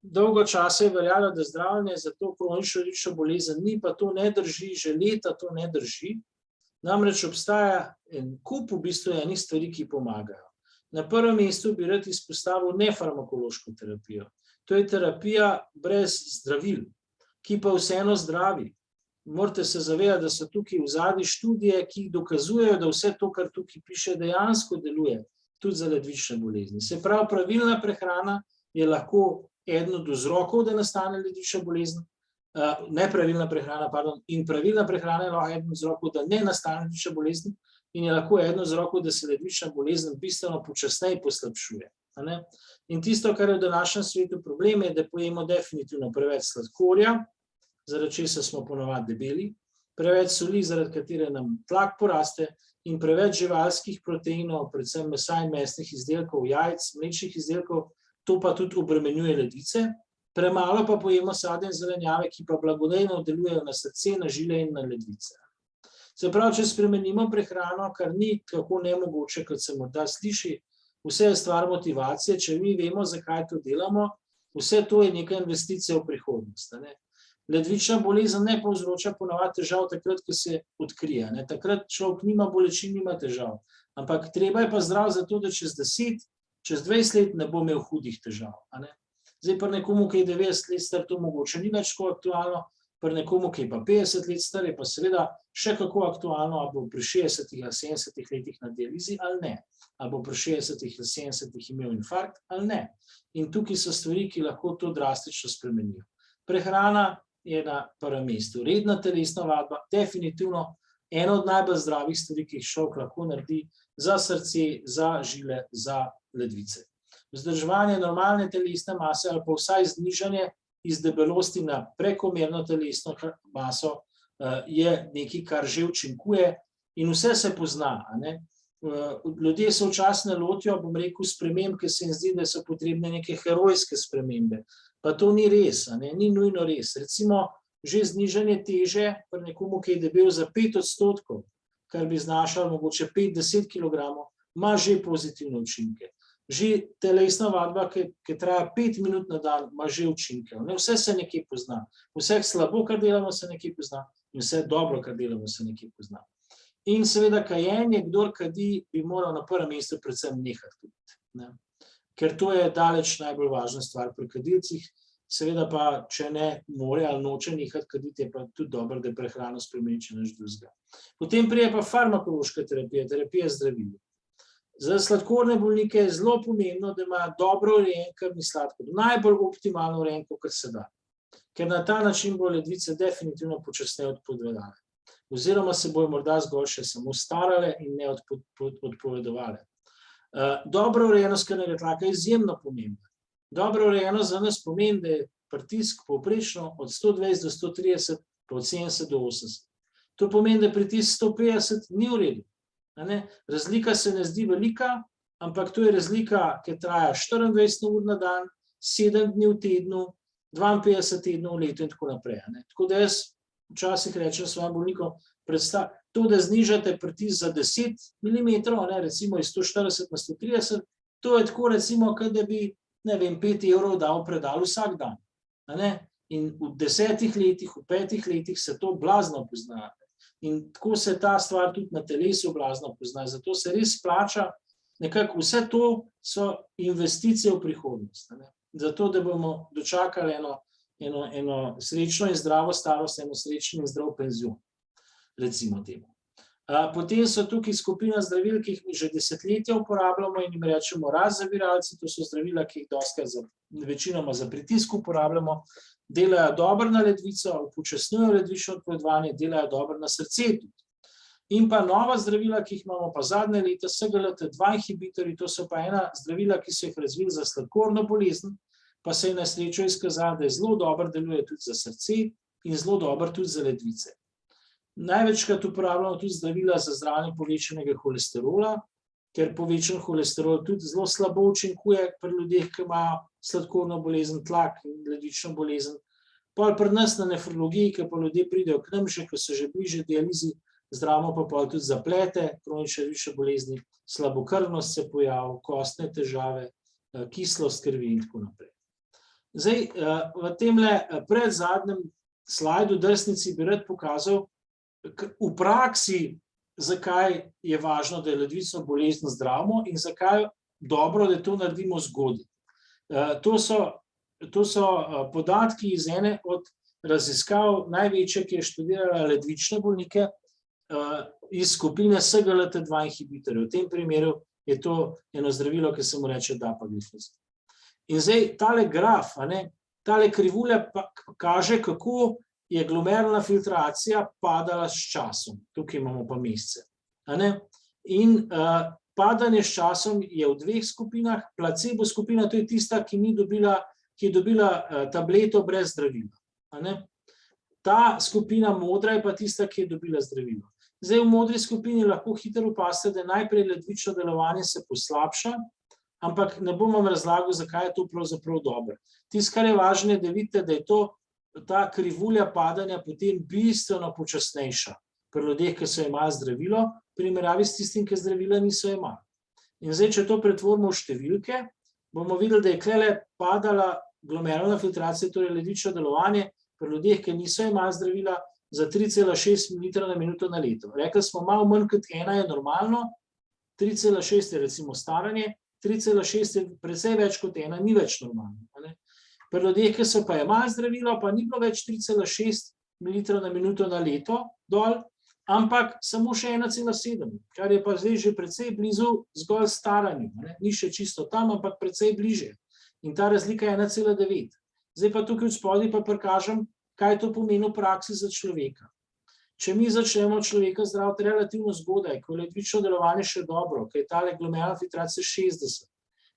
Dolgo časa je veljalo, da zdravljenje za to kronično ledvično bolezen ni, pa to ne drži, že leta to ne drži. Namreč obstaja en kup v bistvu enih stvari, ki pomagajo. Na prvem mestu bi rad izpostavil nefarmakološko terapijo. To je terapija brez zdravil, ki pa vseeno zdravi. Morate se zavedati, da so tukaj v zadnji študije, ki dokazujejo, da vse to, kar tukaj piše, dejansko deluje tudi za ledvične bolezni. Se pravi, pravilna prehrana je lahko eden od vzrokov, da nastane ledvična bolezen, nepravilna prehrana, in pravilna prehrana je lahko eden od vzrokov, da ne nastane ledvična bolezen, in je lahko eden od vzrokov, da se ledvična bolezen bistveno počasneje poslabšuje. In tisto, kar je v današnjem svetu problem, je, da pojemo definitivno preveč sladkorja, zaradi česa smo ponavadi debeli, preveč soli, zaradi katere nam tlak poraste, in preveč živalskih proteinov, predvsem mesa in mesnih izdelkov, jajc, mlečnih izdelkov, to pa tudi obremenjuje ledvice. Premalo pa pojemo sadja in zelenjave, ki pa blagodejno delujejo na srce, na žile in na ledvice. Se pravi, če spremenimo prehrano, kar ni tako nemogoče, kot se morda sliši, vse je stvar motivacije, če mi vemo, zakaj to delamo, vse to je neka investicija v prihodnost. Ledvična bolezen ne povzroča ponavadi težav takrat, ko se odkrije. Takrat človek nima bolečin, nima težav. Ampak treba je pa zdrav zato, da čez 10, čez 20 let ne bo imel hudih težav. Zdaj pri nekomu, ki je 90 let star, to mogoče ni več tako aktualno, pri nekomu, ki je pa 50 let star, je pa seveda še kako aktualno, ali bo pri 60 ali 70 letih na dializi ali ne. Ali bo pri 60 ali 70 imel infarkt ali ne. In tukaj so stvari, ki lahko to drastično spremenijo. Prehrana je na prvem mestu. Redna telesna vadba, definitivno ena od najbolj zdravih stvari, ki jih človek lahko naredi za srce, za žile, za ledvice. Vzdrževanje normalne telesne mase ali pa vsaj znižanje iz debelosti na prekomerno telesno maso je nekaj, kar že učinkuje in vse se pozna. Ljudje se včasih ne lotijo, bom rekel, sprememb, ki se jim zdi, da so potrebne neke herojske spremembe. Pa to ni res, ni nujno res. Recimo, že znižanje teže pri nekomu, ki je debel za 5%, kar bi znašalo mogoče 5-10 kg, ima že pozitivne učinke. Že telesna vadba, ki traja 5 minut na dan, ima že učinke. Vse se nekje pozna. Vse slabo, kar delamo, se nekje pozna. In vse dobro, kar delamo, se nekje pozna. In seveda kajenje, kdor kadi, bi moral na prvem mestu predvsem nehati kaditi. Ker to je daleč najbolj važna stvar pri kadilcih. Seveda pa, če ne more ali noče nehati kaditi, je pa tudi dobro, da je prehrano spremeni, če nič drugega. Potem pride pa farmakološka terapija, terapija zdravil. Za sladkorne bolnike je zelo pomembno, da ima dobro urejen krvni sladkor, najbolj optimalno urejen, kot se da. Ker na ta način bo ledvice definitivno počasneje odpovedovale. Oziroma se bojo morda zgolj še samo starale in ne odpovedovale. Dobro urejenost krvnega tlaka je izjemno pomembna. Dobro urejenost za nas pomeni, da je pritisk povprečno od 120 do 130, pa od 70 do 80. To pomeni, da pritisk 150 ni v redu. Razlika se ne zdi velika, ampak to je razlika, ki traja 24 ur na dan, 7 dni v tednu, 52 tednov v letu in tako naprej. Tako da jaz včasih rečem svojim bolnikom, to, da znižate pritisk za 10 mm, recimo iz 140 na 130, to je tako recimo, da bi 5 evrov dal predal vsak dan. In v 10 letih, v 5 letih se to blazno pozna. In tako se ta stvar tudi na telesu blazno pozna. Zato se res splača, nekako vse to so investicije v prihodnost. Zato, da bomo dočakali eno srečno in zdravo starost, eno srečno in zdrav penzion, recimo temu. Potem so tukaj skupina zdravil, ki jih mi že desetletja uporabljamo in jim rečemo razzaviralci, to so zdravila, ki jih dostikrat večinoma za pritisk uporabljamo, delajo dobro na ledvico, upočasnjujejo ledvično odpovedovanje, delajo dobro na srce tudi. In pa nova zdravila, ki jih imamo pa zadnje leta, SGLT2 inhibitorji, to so pa ena zdravila, ki so jih razvili za sladkorno bolezen, pa se je na srečo izkazalo, da je zelo dobro deluje tudi za srce in zelo dobro tudi za ledvice. Največkrat uporabljamo tudi zdravila za zdravljenje povečanega holesterola, ker povečan holesterol tudi zelo slabo učinkuje pri ljudeh, ki imajo sladkorno bolezen, tlak in ledvično bolezen. Pol pri nas na nefrologiji, ki pa ljudje pridejo k nam že, ko so že bliže dializi, zdravimo pa pol tudi zaplete, kronične ledvične bolezni, slabokrvnost se pojavi, kostne težave, kislost krvi in tako naprej. Zdaj, v temle predzadnjem slajdu drsnici bi rad pokazal, v praksi, zakaj je važno, da je ledvično bolezen zdravimo in zakaj dobro, da to naredimo zgodaj. To so podatki iz ene od raziskav, največje, ki je študirala ledvične bolnike iz skupine SGLT2 inhibitorjev. V tem primeru je to eno zdravilo, ki se mu reče dapagliflozin. In zdaj tale graf, tale krivulja kaže, kako je glomerulna filtracija padala s časom. Tukaj imamo pa mesece. In padanje s časom je v dveh skupinah. Placebo skupina, to je tista, ki je dobila tableto brez zdravila. Ta skupina modra je pa tista, ki je dobila zdravilo. Zdaj v modri skupini lahko hitro opazite, da najprej ledvično delovanje se poslabša, ampak ne bom vam razlagal, zakaj je to pravzaprav dobro. Tisto, kar je važno, je, da vidite, da je ta krivulja padanja potem bistveno počasnejša pri ljudeh, ki so imeli zdravilo, v primerjavi s tistim, ki zdravila niso imeli. In zdaj, če to pretvorimo v številke, bomo videli, da je tukaj padala glomerulna filtracija, torej ledvično delovanje pri ljudeh, ki niso imeli zdravila, za 3,6 ml na minuto na leto. Rekli smo, malo manj kot 1 je normalno, 3,6 je recimo staranje, 3,6 je precej več kot 1, ni več normalno. Pri ljudeh, ki so pa imeli zdravilo, pa ni bilo več 3,6 ml na minuto na leto dol, ampak samo še 1,7, kar je pa zdaj že precej blizu zgolj staranju. Ni še čisto tam, ampak precej bliže. In ta razlika je 1,9. Zdaj pa tukaj v spodaj pa prikažem, kaj to pomeni v praksi za človeka. Če mi začnemo človeka zdraviti relativno zgodaj, ko je ledvično delovanje še dobro, ko je tale glomerulna filtracija 60,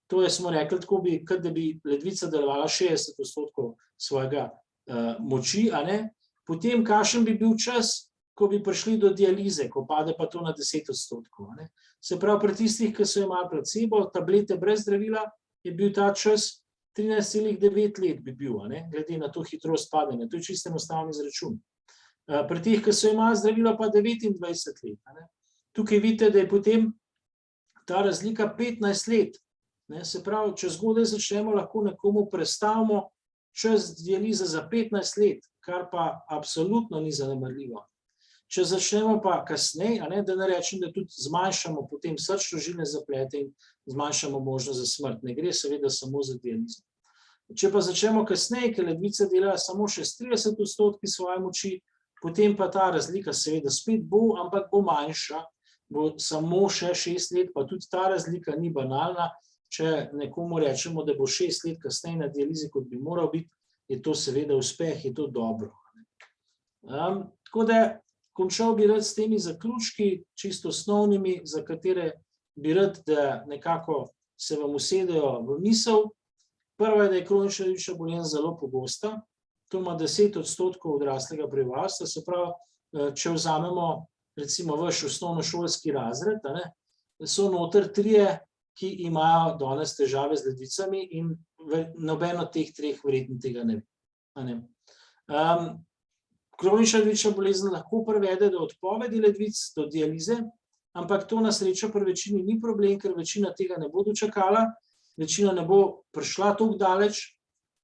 to je, smo rekli, tako bi, kot da bi ledvica delovala 60% svojega moči, potem kakšen bi bil čas, ko bi prišli do dialize, ko pade pa to na 10%. Se pravi, pri tistih, ki so imeli placebo, tablete brez zdravila, je bil ta čas 13,9 let bi bil, glede na to hitrost padanja. To je čisto enostaven izračun. Pri teh, ki so imeli zdravilo, pa 29 let. Tukaj vidite, da je potem ta razlika 15 let. Se pravi, če zgodaj začnemo, lahko nekomu prestavimo čas dialize za 15 let, kar pa absolutno ni zanemarljivo. Če začnemo pa kasneje, da ne rečem, da tudi zmanjšamo potem srčno-žilne zaplete in zmanjšamo možnost za smrt. Ne gre seveda samo za dializo. Če pa začnemo kasneje, ker ledvica dela samo še s 30% svoje moči, potem pa ta razlika seveda spet bo, ampak bo manjša, bo samo še 6 let, pa tudi ta razlika ni banalna. Če nekomu rečemo, da bo 6 let kasneje na dializi, kot bi moral biti, je to seveda uspeh, je to dobro. Tako da končal bi rad s temi zaključki, čisto osnovnimi, za katere bi rad, da nekako se vam usedejo v misel. Prva je, da je kronična ledvična bolezen zelo pogosta. To ima 10% odraslega prebivalstva. Se pravi, če vzamemo recimo vaš osnovnošolski razred, so noter 3, ki imajo danes težave z ledvicami in noben od teh 3 verjetno tega ne ve. Kronična ledvična bolezen lahko privede do odpovedi ledvic, do dialize, ampak to na srečo pri večini ni problem, ker večina tega ne bo dočakala, večina ne bo prišla toliko daleč,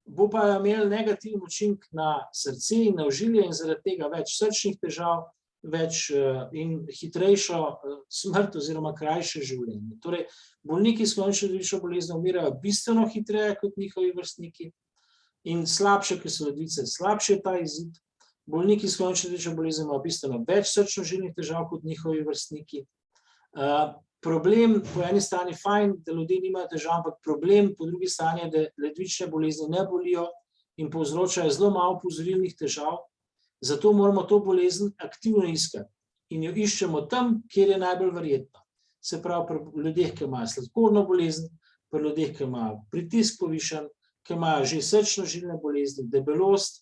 bo pa imel negativen učinek na srce in na ožilje in zaradi tega več srčnih težav, več in hitrejšo smrt oziroma krajše življenje. Torej, bolniki s kronično ledvično boleznijo umirajo bistveno hitreje kot njihovi vrstniki in slabše, ker so ledvice, slabše je ta izid. Bolniki s kronično ledvično boleznijo imajo bistveno več srčno-žilnih težav kot njihovi vrstniki. Problem po eni strani fajn, da ljudje nimajo težav, ampak problem po drugi strani je, da ledvične bolezni ne bolijo in povzročajo zelo malo opozorilnih težav, zato moramo to bolezen aktivno iskati in jo iščemo tam, kjer je najbolj verjetno. Se pravi, pri ljudeh, ki imajo sladkorno bolezen, pri ljudeh, ki imajo pritisk povišan, ki imajo že srčno-žilne bolezni, debelost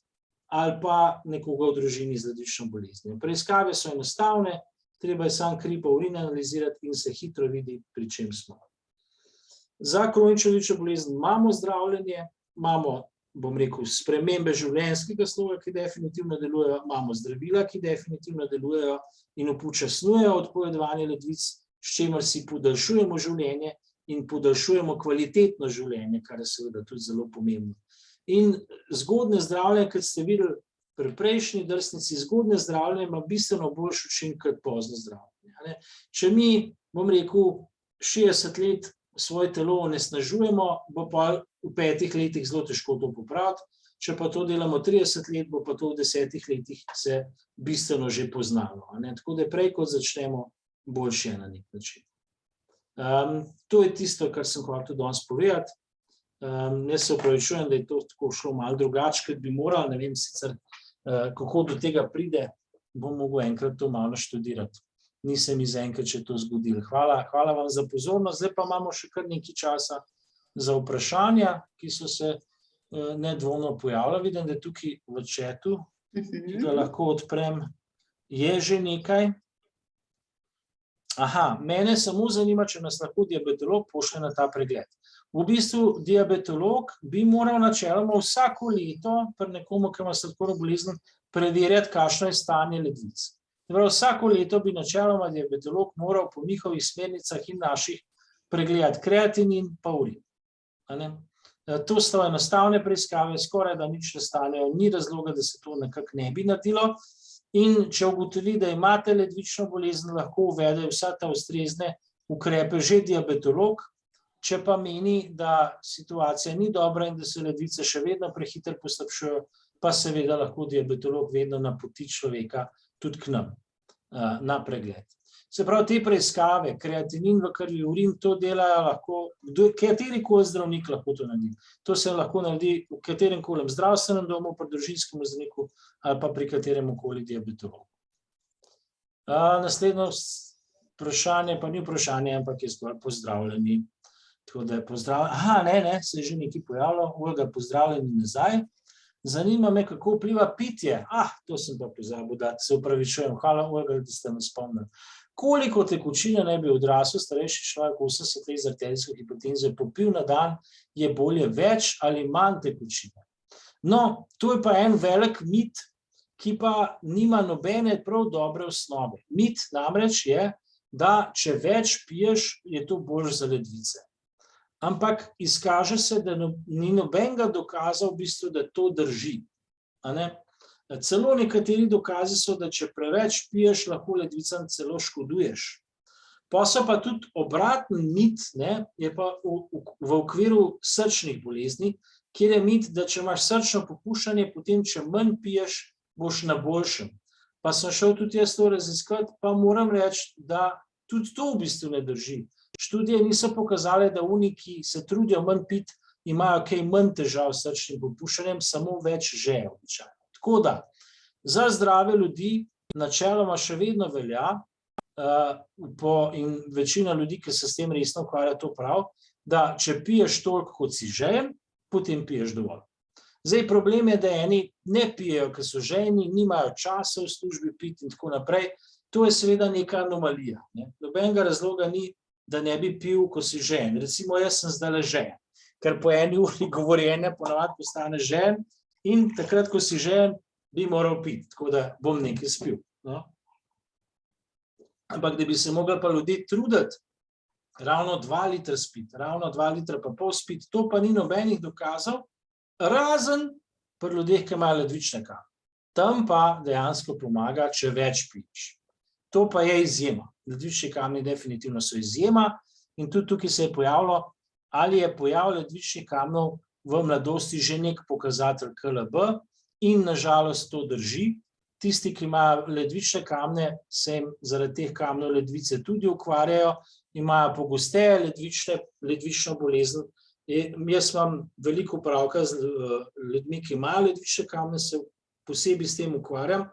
ali pa nekoga v družini z ledvično boleznijo. Preiskave so enostavne, treba je samo kri pa urin analizirati in se hitro vidi, pri čem smo. Za kronično ledvično bolezen imamo zdravljenje, imamo, bom rekel, spremembe življenjskega sloga, ki definitivno delujejo, imamo zdravila, ki definitivno delujejo in upočasnjujejo odpovedovanje ledvic, s čimer si podaljšujemo življenje in podaljšujemo kvalitetno življenje, kar je seveda tudi zelo pomembno. In zgodnje zdravljenje, kot ste videli pri prejšnji drsnici, zgodnje zdravljenje ima bistveno boljši učinek kot pozno zdravljenje. Če mi, bom rekel, 60 let svoje telo onesnažujemo, bo pa v 5 letih zelo težko to popraviti, če pa to delamo 30 let, bo pa to v 10 letih se bistveno že poznalo. Tako da prej, kot začnemo, boljše je na nek način. To je tisto, kar sem hotel danes povedati. Jaz se opravičujem, da je to tako šlo malo drugače, kot bi morali, ne vem sicer, kako do tega pride, bom mogel enkrat to malo študirati. Ni se mi zaenkrat še to zgodilo. Hvala vam za pozornost, zdaj pa imamo še kar nekaj časa za vprašanja, ki so se nedvomno pojavila. Vidim, da tukaj v chatu, ki ga lahko odprem, je že nekaj. Mene samo zanima, če nas lahko diabetolog pošlje na ta pregled. V bistvu diabetolog bi moral načeloma vsako leto pri nekomu, ki ima sladkorno bolezen, preverjati, kakšno je stanje ledvic. Vsako leto bi načeloma diabetolog moral po njihovih smernicah in naših pregledati kreatinin pa urin. To sta enostavne preiskave, skoraj da nič ne stanejo, ni razloga, da se to nekako ne bi naredilo. In če ugotovi, da imate ledvično bolezen, lahko uvede vsa ta ustrezne ukrepe že diabetolog, če pa meni, da situacija ni dobra in da se ledvice še vedno prehitro poslabšujejo, pa seveda lahko diabetolog vedno napoti človeka tudi k nam na pregled. Se pravi, te preiskave, kreatinin v krvi, urin, to delajo lahko, katerikoli zdravnik lahko to naredi. To se lahko naredi v kateremkoli zdravstvenem domu, pri družinskem zdravniku ali pa pri kateremkoli diabetologu. Naslednje vprašanje, pa ni vprašanje, ampak je zgolj pozdravljeni. Tako da je pozdravljeni. Se je že nekaj pojavilo. Olga, pozdravljeni nazaj. Zanima me, kako vpliva pitje. To sem pa pozabil, da se upravičujem. Hvala, Olga, da ste me spomnili. Koliko tekočine naj bi odrasel starejši človek 80 let z arterijsko hipertenzijo popil na dan, je bolje več ali manj tekočine? No, to je pa en velik mit, ki pa nima nobene prav dobre osnove. Mit namreč je, da če več piješ, je to bolj za ledvice. Ampak izkaže se, da ni nobenega dokaza v bistvu, da to drži. Celo nekateri dokazi so, da če preveč piješ, lahko ledvicam celo škoduješ. Pa so pa tudi obraten mit, je pa v okviru srčnih bolezni, kjer je mit, da če imaš srčno popuščanje, potem če manj piješ, boš na boljšem. Pa sem šel tudi jaz to raziskati, pa moram reči, da tudi to v bistvu ne drži. Študije niso pokazale, da oni, ki se trudijo manj piti, imajo kaj manj težav s srčnim popuščanjem, samo več žeje običajno. Tako da, za zdrave ljudi načeloma še vedno velja, in večina ljudi, ki se s tem resno ukvarja, to prav, da če piješ toliko, kot si žejen, potem piješ dovolj. Zdaj, problem je, da eni ne pijejo, ker so žejni, nimajo časa v službi piti in tako naprej. To je seveda neka anomalija. Nobenega razloga ni, da ne bi pil, ko si žejen. Recimo, jaz sem zdaj žejen, ker po eni uri govorjenja ponavadi postane žejen in takrat, ko si žejen, bi moral piti, tako da bom nekaj spil. Ampak, da bi se mogli pa ljudje truditi, ravno 2 litra spiti, ravno 2 litra pa pol spiti, to pa ni nobenih dokazov, razen pri ljudeh, ki imajo ledvične kamne. Tam pa dejansko pomaga, če več piješ. To pa je izjema. Ledvični kamni definitivno so izjema in tudi tukaj se je pojavilo, ali je pojav ledvičnih kamnov v mladosti že nek pokazatelj KLB in nažalost to drži. Tisti, ki imajo ledvične kamne, se jim zaradi teh kamnov ledvice tudi ukvarjajo, imajo pogosteje ledvično bolezen. Jaz imam veliko opravka z ljudmi, ki imajo ledvične kamne, se posebej s tem ukvarjam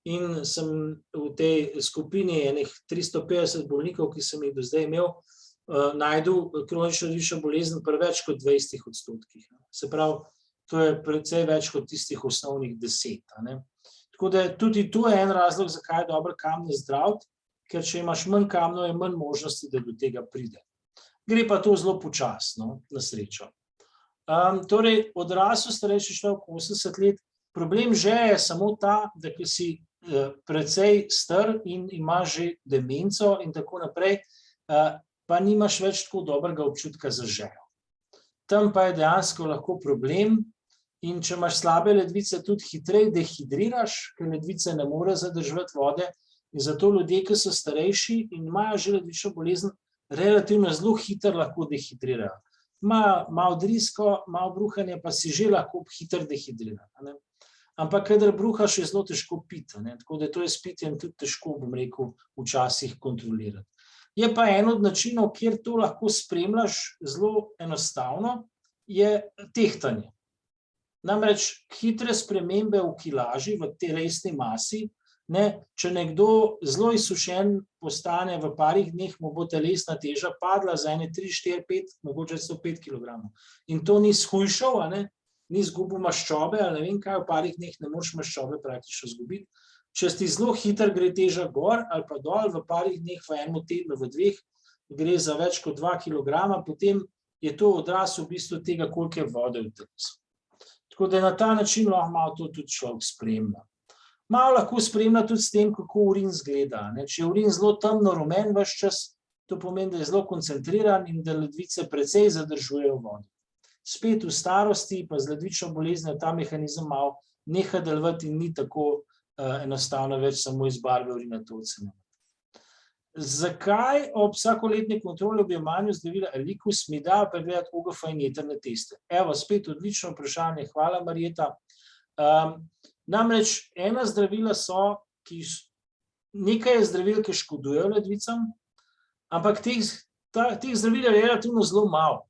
in sem v tej skupini enih 350 bolnikov, ki sem jih do zdaj imel, najdel kronično ledvično bolezen pri več kot 20%. Se pravi, to je precej več kot tistih osnovnih 10. Tako da tudi to je en razlog, zakaj je dobro kamne zdraviti, ker če imaš manj kamnov, je manj možnosti, da do tega pride. Gre pa to zelo počasno, na srečo. Torej, odrasel starejši človek 80 let, problem že je samo ta, da ko si precej star in imaš že demenco in tako naprej, pa nimaš več tako dobrega občutka za žejo. Tam pa je dejansko lahko problem in če imaš slabe ledvice, tudi hitreje dehidriraš, ker ledvice ne more zadržati vode in zato ljudje, ki so starejši in imajo že ledvično bolezen, relativno zelo hitro lahko dehidrirajo. Malo drisko, malo bruhanje, pa si že lahko hitro dehidrira. Ampak kadar bruhaš, je zelo težko piti, tako da to je s pitjem tudi težko, bom rekel, včasih kontrolirati. Je pa en od načinov, kjer to lahko spremljaš zelo enostavno, je tehtanje. Namreč hitre spremembe v kilaži, v telesni masi, če nekdo zelo izsušen postane v parih dneh, mu bo telesna teža padla za ene 3, 4, 5, mogoče 105 kg. In to ni shujšal, ni izgubil maščobe, ali ne vem kaj, v parih dneh ne moreš maščobe praktično izgubiti. Če ti zelo hitro gre teža gor ali pa dol, v parih dneh, v enem tednu, v 2, gre za več kot 2 kg, potem je to odraz v bistvu tega, koliko je vode v telesu. Tako da na ta način lahko malo to tudi človek spremlja. Malo lahko spremlja tudi s tem, kako urin izgleda. Če je urin zelo temno rumen ves čas, To pomeni, da je zelo koncentriran in da ledvice precej zadržujejo vodo. Spet v starosti, pa z ledvično boleznijo ta mehanizem malo neha delovati in ni tako enostavno več samo iz barve urina to ocenjevati. Zakaj ob vsakoletni kontroli ob jemanju zdravila Eliquis mi dajo pregledati OGF in jetrne teste? Evo, spet odlično vprašanje, hvala Marjeta. Namreč ena zdravila so, nekaj je zdravil, ki škodujejo ledvicam, ampak teh zdravil je relativno zelo malo.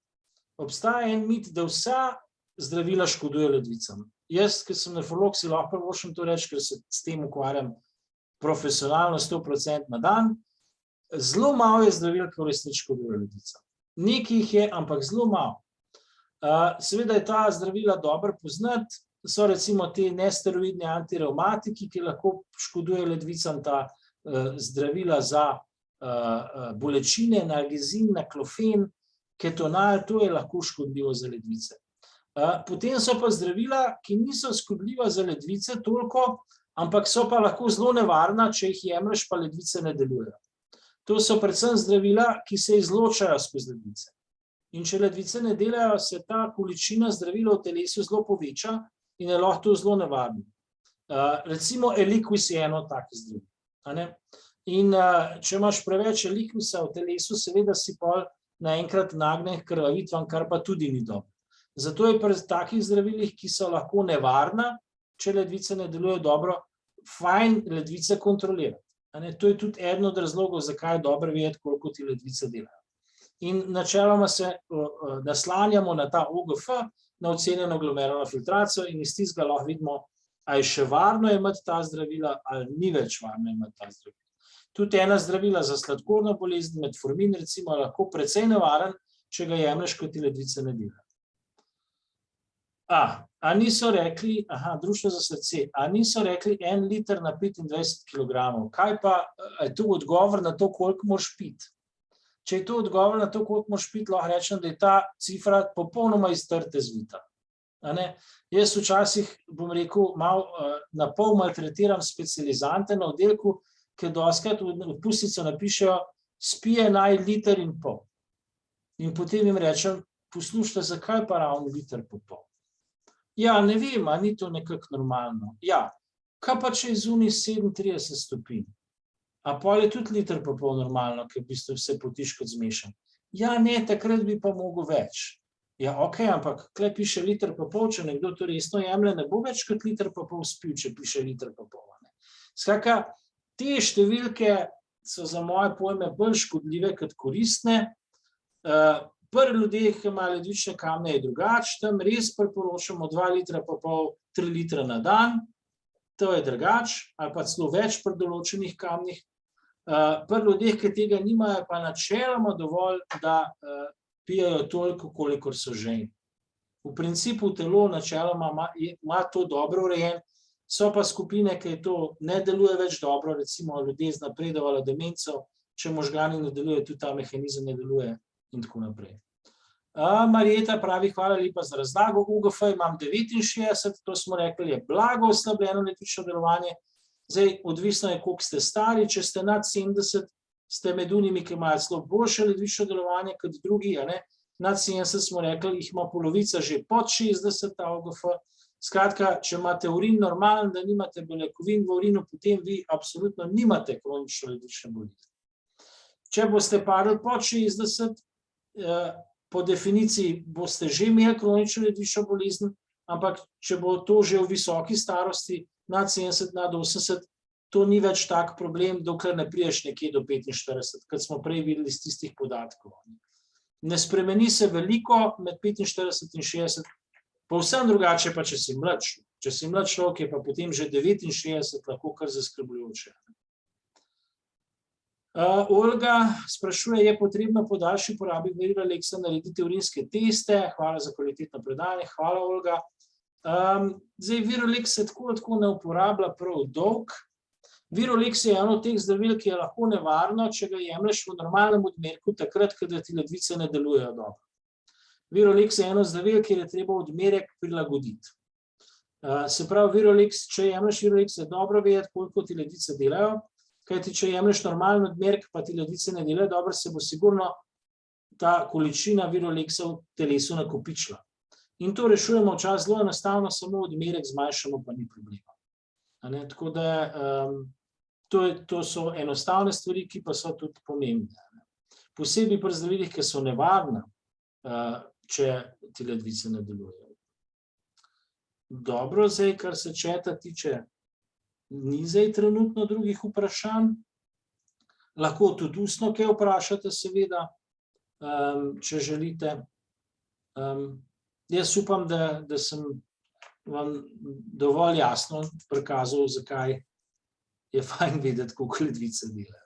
Obstaja en mit, da vsa zdravila škodujejo ledvicam. Jaz, ki sem nefrolog, si lahko prvošem to reči, ker se s tem ukvarjam profesionalno 100% na dan. Zelo malo je zdravil, ki v resnici škodujejo ledvicam. Nekaj jih je, ampak zelo malo. Seveda je ta zdravila dobro poznati, so recimo te nesteroidni antirevmatiki, ki lahko škodujejo ledvicam, ta zdravila za bolečine, analgezin, naklofen, ketonal, to je lahko škodljivo za ledvice. Potem so pa zdravila, ki niso škodljiva za ledvice toliko, ampak so pa lahko zelo nevarna, če jih jemlješ, pa ledvice ne delujejo. To so predvsem zdravila, ki se izločajo skozi ledvice. In če ledvice ne delajo, se ta količina zdravila v telesu zelo poveča in je lahko to zelo nevarno. Recimo Eliquis je eno takih zdravil. In če imaš preveč Eliquisa v telesu, seveda si pol naenkrat nagnjen k krvavitvam, kar pa tudi ni dobro. Zato je pri takih zdravilih, ki so lahko nevarna, če ledvice ne delujejo dobro, fajn ledvice kontrolirati. To je tudi eden od razlogov, zakaj je dobro vedeti, koliko ti ledvice delajo. In načeloma se naslanjamo na ta OGF, na ocenjeno glomerulno filtracijo in iz tistega lahko vidimo, ali je še varno imeti ta zdravila, ali ni več varno imeti ta zdravila. Tudi ena zdravila za sladkorno bolezen, metformin recimo, je lahko precej nevaren, če ga jemlješ, ko ti ledvice ne delajo. A niso rekli, Društvo za srce, a niso rekli 1 liter na 25 kilogramov. Kaj pa, je to odgovor na to, koliko moraš piti? Če je to odgovor na to, koliko moraš piti, lahko rečem, da je ta cifra popolnoma iz trte zvita. Jaz včasih, bom rekel, na pol maltretiram specializante na oddelku, ki dostikrat v odpustnico napišejo, spije naj 1,5 litra. In potem jim rečem, poslušajte, zakaj pa ravno 1,5 litra? Ja, ne vem, a ni to nekako normalno. Ja, kaj pa če je zunaj 37 stopinj? A pol je tudi 1,5 litra normalno, ker v bistvu vse potiš kot zmešan. Ja, ne, takrat bi pa mogel več. Ja, okej, ampak tukaj piše 1,5 litra, če nekdo to resno jemlje, ne bo več kot 1,5 litra spil, če piše 1,5 litra. Skratka, te številke so za moje pojme bolj škodljive kot koristne. Pri ljudeh, ki imajo ledvične kamne, je drugače, tam res priporočamo 2,5 litra, 3 litra na dan, to je drugače, ali pa celo več pri določenih kamnih. Pri ljudeh, ki tega nimajo, pa načeloma dovolj, da pijejo toliko, kolikor so žejni. V principu telo načeloma ima to dobro urejen, so pa skupine, ki to ne deluje več dobro, recimo ljudje z napredovalo demenco, če možgani ne deluje, tudi ta mehanizem ne deluje. In tako naprej. Marjeta pravi, hvala lepa za razlago. OGF imam 69, to smo rekli, je blago oslabljeno ledvično delovanje. Zdaj, odvisno je, koliko ste stari, če ste nad 70, ste med unimi, ki imajo celo boljše ledvično delovanje kot drugi. Nad 70 smo rekli, jih ima polovica že pod 60, ta OGF. Skratka, če imate urin normalen, da nimate beljakovin v urinu, potem vi absolutno nimate kronično ledvične bolezni. Če boste padli pod 60, po definiciji boste že imeli kronično ledvično bolezen, ampak če bo to že v visoki starosti, nad 70, nad 80, to ni več tak problem, dokler ne priješ nekje do 45, kot smo prej videli iz tistih podatkov. Ne spremeni se veliko med 45 in 60, povsem drugače pa, če si mlad človek. Če si mlad človek, je pa potem že 69 lahko kar zaskrbljujoče. Olga sprašuje, je potrebno po daljši porabi Virolexa narediti urinske teste? Hvala za kvalitetno predavanje. Hvala, Olga. Zdaj, Virolex se tako ne uporablja prav dolg. Virolex je eno od teh zdravil, ki je lahko nevarno, če ga jemlješ v normalnem odmerku, takrat, kada ti ledvice ne delujejo dobro. Virolex je eno zdravil, kjer je treba odmerek prilagoditi. Se pravi, Virolex, če jemlješ Virolex, je dobro vedeti, koliko ti ledvice delajo. kajti če jemlješ normalen odmerek, pa ti ledvice ne delajo dobro, se bo sigurno ta količina Viroleksa v telesu nakopičila. In to rešujemo včasih zelo enostavno, samo odmerek zmanjšamo, pa ni problema. Tako da to so enostavne stvari, ki pa so tudi pomembne. Posebej pri zdravilih, ki so nevarna, če ti ledvice ne delujejo. Dobro, zdaj, kar se četa tiče, ni zdaj trenutno drugih vprašanj. Lahko tudi ustno kaj vprašate, seveda, če želite. Jaz upam, da sem vam dovolj jasno prikazal, zakaj je fajn vedeti, koliko ledvice delajo.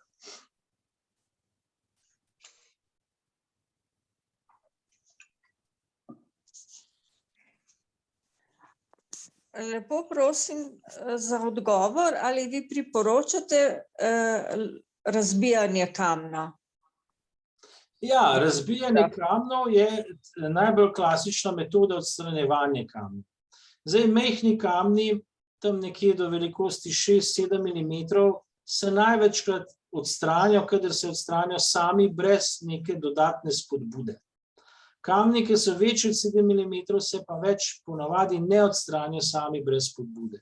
Lepo prosim za odgovor, ali vi priporočate razbijanje kamna? Ja, razbijanje kamnov je najbolj klasična metoda odstranjevanja kamnov. Zdaj, majhni kamni, tam nekje do velikosti 6-7 mm, se največkrat odstranijo, kadar se odstranijo sami brez neke dodatne spodbude. Kamni, ki so večji od 7 mm, se pa več ponavadi ne odstranijo sami brez spodbude.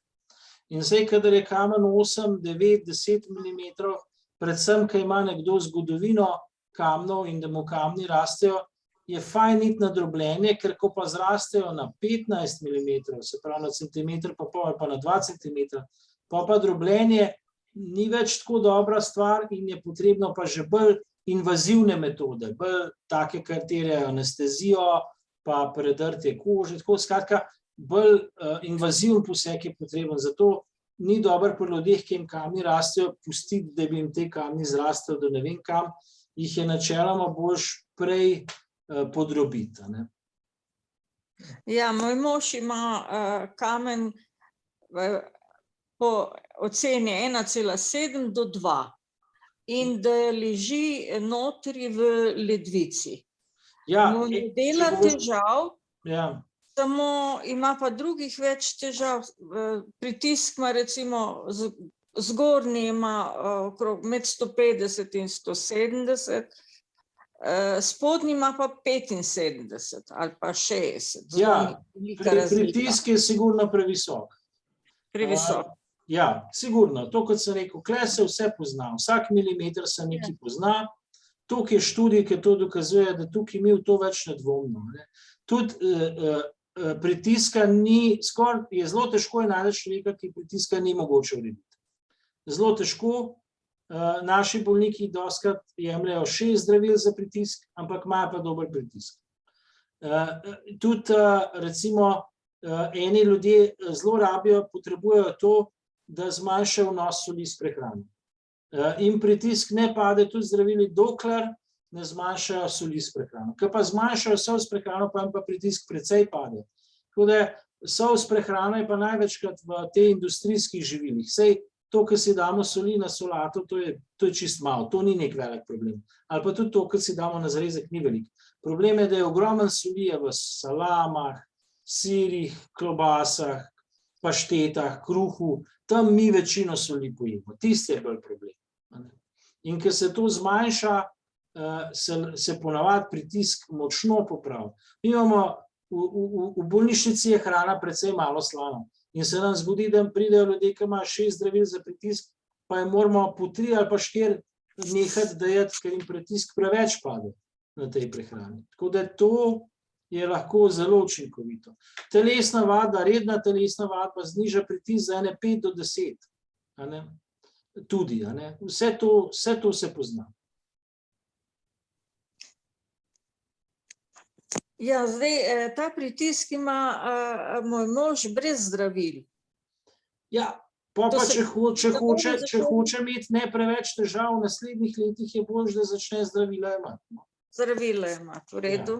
In zdaj, kadar je kamen 8, 9, 10 mm, predvsem, ko ima nekdo zgodovino kamnov in da mu kamni rastejo, je fajn iti na drobljenje, ker ko pa zrastejo na 15 mm, se pravi na centimeter pa pol ali pa na 2 cm, pa drobljenje ni več tako dobra stvar in je potrebno pa že bolj invazivne metode, bolj take, ki terjajo anestezijo, pa predrtje kože, tako skratka, bolj invaziven poseg je potreben. Zato ni dobro pri ljudeh, ki jim kamni rastejo, pustiti, da bi jim te kamni zrastali do ne vem kam, jih je načeloma boljš prej podrobiti. Ja, moj mož ima kamen po oceni 1,7 do 2 in da leži notri v ledvici. Mu ne dela težav, samo ima pa drugih več težav. Pritisk ima recimo zgornji ima okrog med 150 in 170, spodnji ima pa 75 ali pa 60. Ja, pritisk je sigurno previsok. Previsok. Ja, sigurno. To, kot sem rekel, kle se vse pozna. Vsak milimeter se nekaj pozna. Tukaj je študij, ki to dokazuje, da tukaj mi v to več nedvomno. Tudi pritiska ni, skoraj je zelo težko najti človeka, ki pritiska ni mogoče urediti. Zelo težko. Naši bolniki dostikrat jemljejo 6 zdravil za pritisk, ampak imajo pa dober pritisk. Tudi recimo eni ljudje zelo rabijo, potrebujejo to, da zmanjšajo vnos soli s prehrano. In pritisk ne pade tudi zdravili, dokler ne zmanjšajo soli s prehrano. Ker pa zmanjšajo sol s prehrano, pa jim pa pritisk precej pade. Tako da sol s prehrano je pa največkrat v tej industrijskih živilih. Sej to, ko si damo soli na solato, to je čist malo, to ni nek velik problem. Ali pa tudi to, ko si damo na zrezek, ni velik. Problem je, da je ogromen soli v salamah, sirih, klobasah, paštetah, kruhu, tam mi večino soli pojemo. Tisti je bolj problem. In ko se to zmanjša, se ponavadi pritisk močno popravi. Mi imamo v bolnišnici je hrana precej malo slana. In se nam zgodi, da pridejo ljudje, ki imajo 6 zdravil za pritisk, pa jim moramo po 3 ali pa 4 nehati dajati, ker jim pritisk preveč pade na tej prehrani. Tako da to je lahko zelo učinkovito. Telesna vadba, redna telesna vadba zniža pritisk za ene 5 do 10. Tudi. Vse to se pozna. Ja, zdaj ta pritisk ima moj mož brez zdravil. Ja, pa če hoče imeti ne preveč težav v naslednjih letih, je bolj, da začne zdravila imati. Zdravila imati, v redu.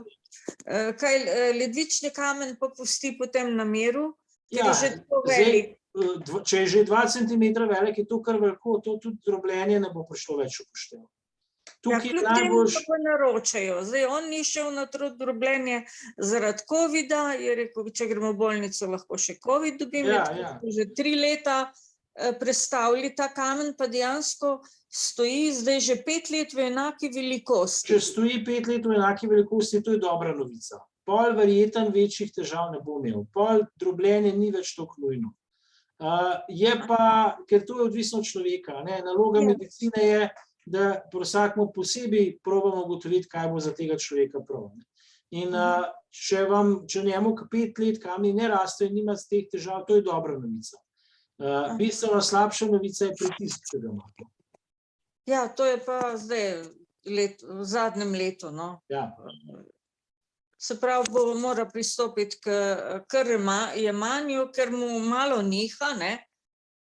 Kaj ledvični kamen pa pusti potem na miru? Ja, če je že 2 cm velik, je to kar veliko, to tudi drobljenje ne bo prišlo več upoštevati. Ja, kljub temu pa naročajo. Zdaj, on ni šel na drobljenje zaradi covida, je rekel, če gremo v bolnico, lahko še covid dobim, že 3 leta prestavili ta kamen, pa dejansko stoji zdaj že 5 let v enaki velikosti. Če stoji 5 let v enaki velikosti, to je dobra novica. Pol verjetno večjih težav ne bo imel. Pol drobljenje ni več tako nujno. Je pa, ker to je odvisno od človeka, ne? Naloga medicine je, da pri vsakmu posebej probamo ugotoviti, kaj bo za tega človeka prav. In če njemu 5 let kamni ne raste in nima teh težav, to je dobra novica. Bistveno slabša novica je pritisk, če ga ima. Ja, to je pa zdaj v zadnjem letu, no. Ja. Se pravi, mora pristopiti k jemanju, ker mu malo niha, ne.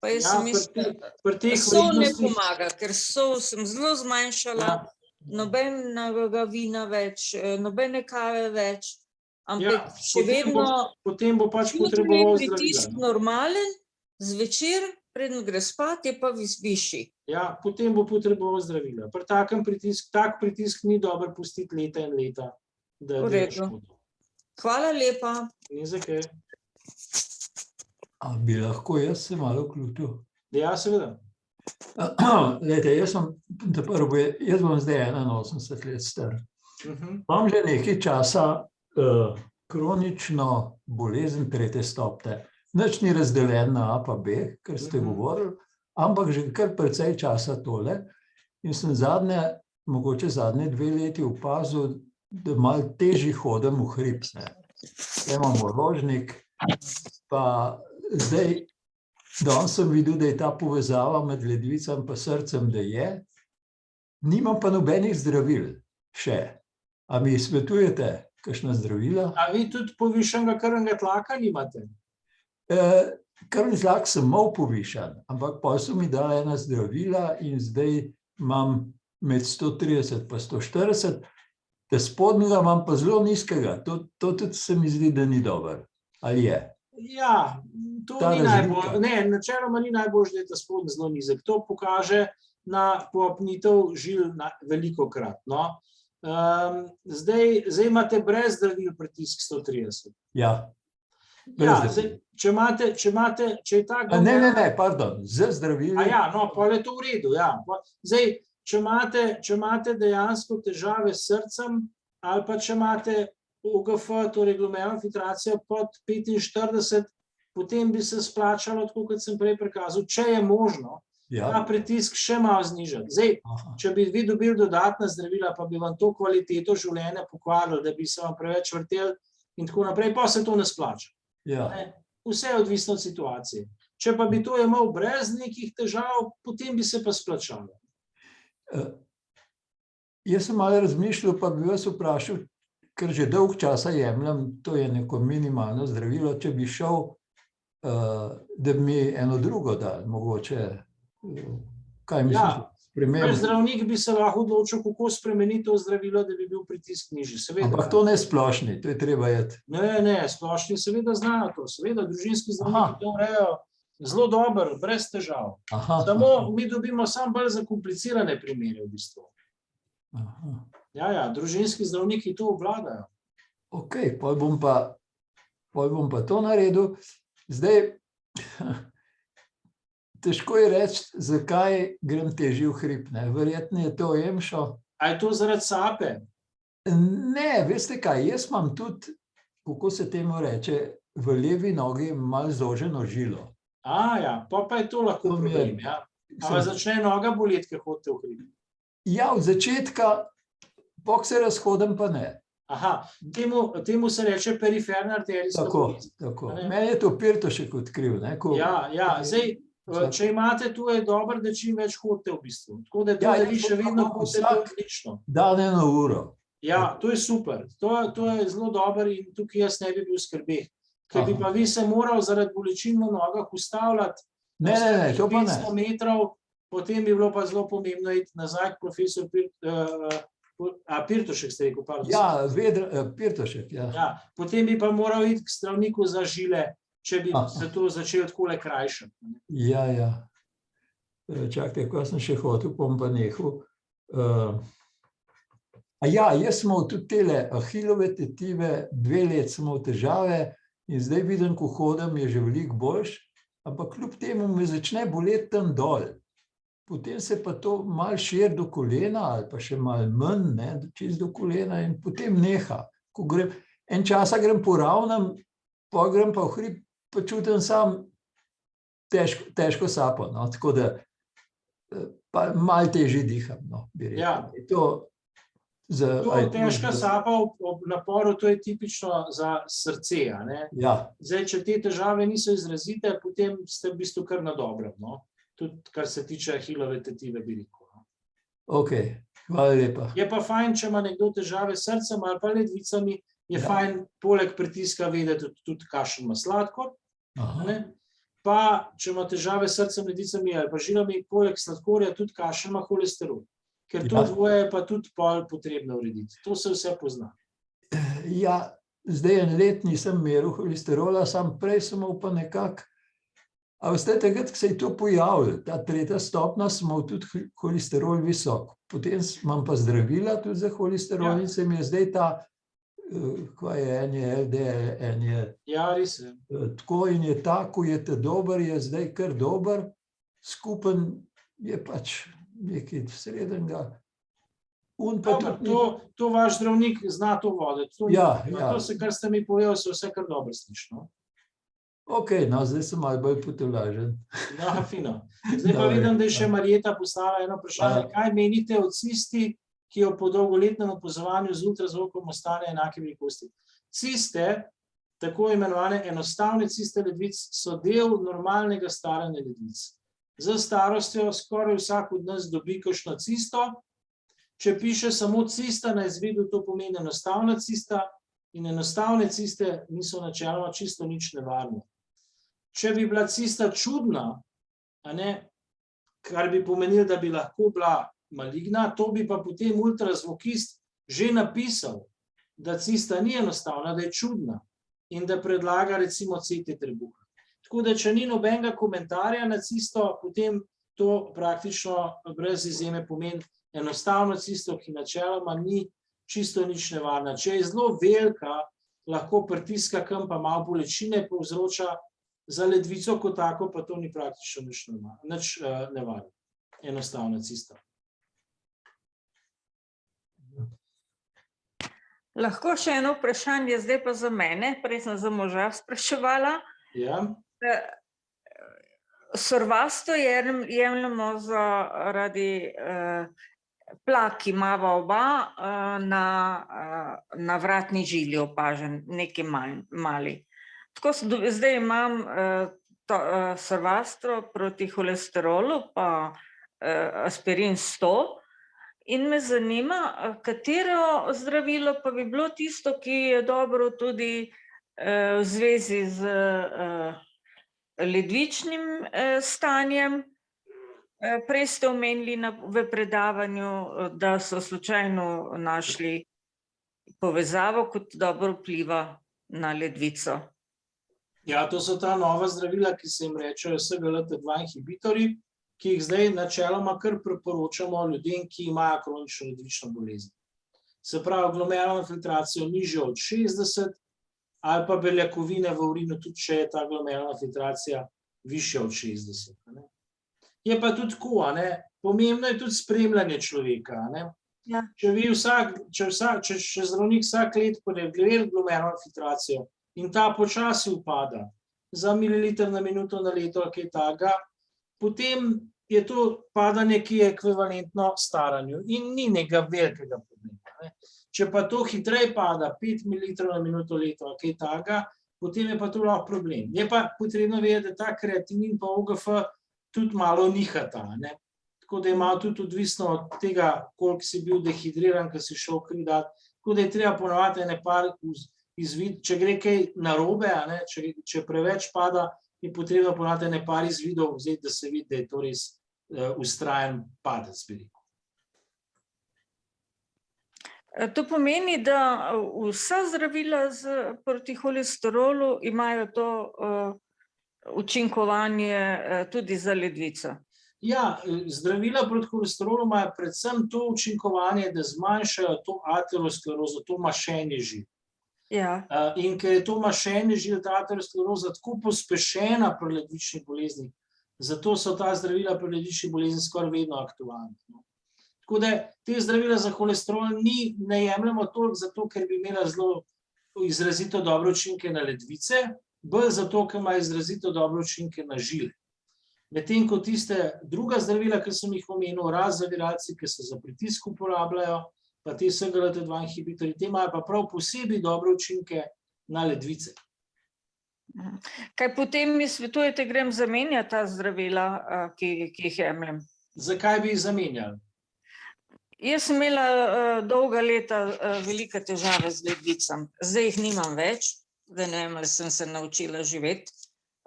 Pa jaz sem mislila, sol ne pomaga, ker sol sem zelo zmanjšala, nobenega vina več, nobene kave več, ampak še vedno potem bo pač potreboval zdravila. Pritisk normalen, zvečer, preden gre spat, je pa višji. Ja, potem bo potreboval zdravila. Pri tak pritisk ni dobro pustiti leta in leta. V redu. Hvala lepa. Ni za kaj. A bi lahko jaz se malo vključil? Ja, seveda. Glejte, jaz bom zdaj 81 let star. Imam že nekaj časa kronično bolezen 3. stopnje. Nič ni razdeljen na A pa B, kar ste govorili, ampak že kar precej časa tole. In sem mogoče zadnje 2 leti opazil, da malo težji hodim v hrib. Imam orožnik, pa zdaj, danes sem videl, da je ta povezava med ledvicami pa srcem, da je. Nimam pa nobenih zdravil še. A mi svetujete kakšna zdravila? A vi tudi povišanega krvnega tlaka nimate? Krvni tlak sem mal povišan, ampak pa so mi dali ena zdravila in zdaj imam med 130 pa 140, da spodnjega imam pa zelo nizkega. To tudi se mi zdi, da ni dober. Ali je? Ja, to ni najbolj. Ne, načeloma ni najbolj, da je ta spodnji zelo nizek. To pokaže na poapnitev žil velikokrat. Zdaj imate brez zdravil pritisk 130. Ja. Če je tak... Ne, pardon, z zdravili. Ja, no, pa je to v redu, ja. Zdaj, če imate dejansko težave s srcem ali pa če imate OGF, torej glomerulno filtracijo pod 45, potem bi se splačalo, tako kot sem prej prikazal, če je možno, ta pritisk še malo znižati. Zdaj, če bi vi dobili dodatna zdravila, pa bi vam to kvaliteto življenja pokvarilo, da bi se vam preveč vrteli in tako naprej, pa se to ne splača. Vse je odvisno od situacije. Če pa bi to imel brez nekih težav, potem bi se pa splačalo. Jaz sem malo razmišljal, pa bi vas vprašal, ker že dolg časa jemljem, to je neko minimalno zdravilo, če bi šel, da bi mi eno drugo dal, mogoče, kaj misliš? Zdravnik bi se lahko odločil, kako spremeniti to zdravilo, da bi bil pritisk nižji. Ampak to ne splošni, to je treba jeti. Ne, splošni seveda znajo to. Seveda, družinski zdravniki to urejajo zelo dobro, brez težav. Samo mi dobimo samo bolj zakomplicirane primere v bistvu. Ja, družinski zdravniki to obvladajo. Ok, potem bom pa to naredil. Zdaj, težko je reči, zakaj grem težje v hrib. Verjetno je to emšo. A je to zaradi sape? Ne, veste kaj, jaz imam tudi, kako se temu reče, v levi nogi malo zoženo žilo. Pa je to lahko problem, ja. A začne noga boleti, ker hodite v hrib? Ja, od začetka, pok se razhodim, pa ne. Temu se reče periferna arterijska bolezen. Tako. Meni je to Pirtošek odkril. Ja, zdaj, če imate tu, je dobro, da čim več hodite v bistvu. Tako da vi še vedno hodite odlično. Dan 1 uro. Ja, to je super. To je zelo dobro in tukaj jaz ne bi bil skrbeh. Ker bi pa vi se moral zaradi bolečin v nogah ustavljati Ne, to pa ne. 500 metrov, potem bi bilo pa zelo pomembno iti nazaj k profesor Pirtošek, ste rekel, pardon. Ja, Pirtošek, ja. Potem bi pa moral iti k zdravniku za žile, če bi se to začelo takole krajšati. Ja. Čakajte, ko sem še hotel, bom pa nehal. Jaz sem imel tudi tele ahilove tetive, 2 let sem imel težave in zdaj vidim, ko hodim, je že veliko boljš. ampak kljub temu me začne boleti tam dol. Potem se pa to malo širi do kolena ali pa še malo manj, ne, čez do kolena in potem neha. Ko grem, en časa grem po ravnem, pa grem pa v hrib, pa čutim sam težko sapo, no, tako da pa malo težje diham, no, bi rekel. Ja. To težka sapa ob naporu, to je tipično za srce, a ne? Ja. Zdaj, če te težave niso izrazite, potem ste v bistvu kar na dobrem, no? Tudi kar se tiče Ahilove tetive, bi rekel. Ok, hvala lepa. Je pa fajn, če ima nekdo težave s srcem ali pa ledvicami, je fajn poleg pritiska vedeti tudi kakšen ima sladkor, ne? Pa, če ima težave s srcem, ledvicami ali pa žilami, poleg sladkorja tudi kakšen ima holesterol. Ker to dvoje je pa tudi pol potrebno urediti. To se vse pozna. Ja, zdaj en let nisem meril holesterola, sam prej sem imel pa nekako, a veste, takrat, ko se je to pojavilo, ta 3. stopnja, sem imel tudi holesterol visok. Potem imam pa zdravila tudi za holesterol in se mi je zdaj ta, kva je, en je LDL, en je... Ja, res je. Tako in je ta, ko je te dober, je zdaj kar dober, skupen je pač nekaj srednjega. To vaš zdravnik zna to voditi. To se, kar ste mi povedali, se vse kar dobro sliši, no? Ok, no, zdaj sem malo bolj potolažen. No, fino. Zdaj pa vidim, da je še Marjeta poslala eno vprašanje. Kaj menite o cisti, ki jo po dolgoletnem opazovanju z ultrazvokom ostane enake velikosti? Ciste, tako imenovane enostavne ciste ledvic, so del normalnega staranja ledvic. Z starostjo skoraj vsak od nas dobi kakšno cisto. Če piše samo cista na izvidu, to pomeni enostavna cista in enostavne ciste niso načeloma čisto nič nevarne. Če bi bila cista čudna, kar bi pomenilo, da bi lahko bila maligna, to bi pa potem ultrazvokist že napisal, da cista ni enostavna, da je čudna in da predlaga recimo CT trebuha. Tako da, če ni nobenega komentarja na cisto, potem to praktično brez izjeme pomeni enostavno cisto, ki načeloma ni čisto nič nevarna. Če je zelo velika, lahko pritiska kam pa malo bolečine povzroča, za ledvico kot tako pa to ni praktično nič nevarno. Enostavna cista. Lahko še eno vprašanje, zdaj pa za mene, prej sem za moža spraševala. Ja. Sorvasto jemljamo zaradi plak, imava oba na vratni žili opažen, nekaj mali. Tako zdaj imam sorvastro proti holesterolu, pa aspirin 100 in me zanima, katero zdravilo pa bi bilo tisto, ki je dobro tudi v zvezi z ledvičnim stanjem. Prej ste omenili v predavanju, da so slučajno našli povezavo, kot dobro vpliva na ledvico. Ja, to so ta nova zdravila, ki se jim rečejo SGLT2 inhibitorji, ki jih zdaj načeloma kar priporočamo ljudem, ki imajo kronično ledvično bolezen. Se pravi, glomerulno filtracijo nižjo od 60 ali pa beljakovine v urinu, tudi če je ta glomerulna filtracija višja od 60. Je pa tudi tako, pomembno je tudi spremljanje človeka. Če zdravnik vsak let pregleda glomerulno filtracijo in ta počasi upada za mililiter na minuto na leto ali kaj takega, potem je to padanje, ki je ekvivalentno staranju in ni nekega velikega problema. Če pa to hitreje pada, 5 ml na minuto leto ali kaj takega, potem je pa to lahko problem. Je pa potrebno vedeti, da ta kreatinin pa OGF tudi malo nihata. Tako da je malo tudi odvisno od tega, koliko si bil dehidriran, ko si šel kri dati. Tako da je treba ponovati nekaj izvid, če gre kaj narobe, če preveč pada, je potrebno ponovati nekaj izvidov, da se vidi, da je to res vztrajen padec. To pomeni, da vsa zdravila proti holesterolu imajo to učinkovanje tudi za ledvico. Ja, zdravila proti holesterolu imajo predvsem to učinkovanje, da zmanjšajo to aterosklerozo, to mašenje žil. Ja. In ker je to mašenje žil, ta ateroskleroza tako pospešena pri ledvičnih boleznih, zato so ta zdravila pri ledvičnih boleznih skoraj vedno aktualna. Tako da te zdravila za holesterol ne jemljemo toliko zato, ker bi imela zelo izrazito dobre učinke na ledvice, bolj zato, ker ima izrazito dobre učinke na žile. Medtem ko tiste druga zdravila, ki sem jih omenil, zaviralci, ki se za pritisk uporabljajo, pa te SGLT2 inhibitorji, te imajo pa prav posebej dobre učinke na ledvice. Kaj potem mi svetujete, grem zamenjati ta zdravila, ki jih jemljem? Zakaj bi jih zamenjali? Jaz sem imela dolga leta velike težave z ledvicami. Zdaj jih nimam več, da ne vem, ali sem se naučila živeti,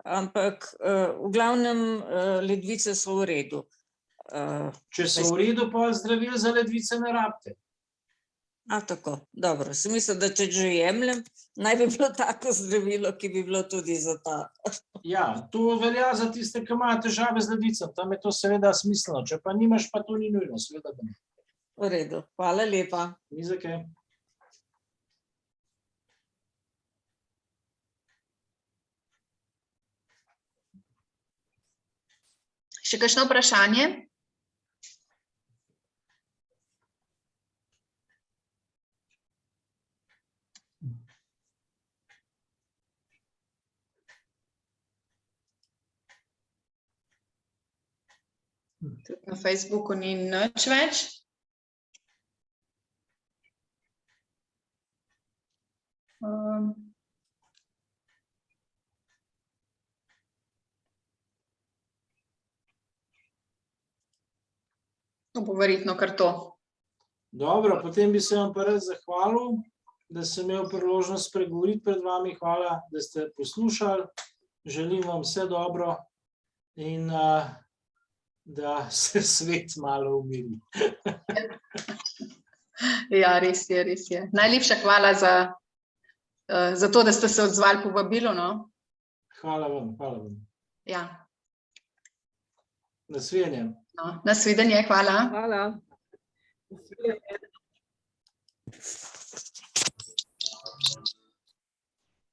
ampak v glavnem ledvice so v redu. Če so v redu, pa zdravil za ledvice ne rabite. Tako, dobro. Sem mislila, da če že jemljem, naj bi bilo tako zdravilo, ki bi bilo tudi za ta. Ja, to velja za tiste, ki imajo težave z ledvicami. Tam je to seveda smiselno. Če pa nimaš, pa to ni nujno, seveda da ne. V redu, hvala lepa. Ni za kaj. Še kakšno vprašanje? Tudi na Facebooku ni nič več. To bo verjetno kar to. Dobro, potem bi se vam pa rad zahvalil, da sem imel priložnost spregovoriti pred vami. Hvala, da ste poslušali. Želim vam vse dobro in da se svet malo umiri. Ja, res je, res je. Najlepša hvala za to, da ste se odzvali povabilu, no. Hvala vam, hvala vam. Ja. Nasvidenje. Nasvidenje, hvala. Hvala.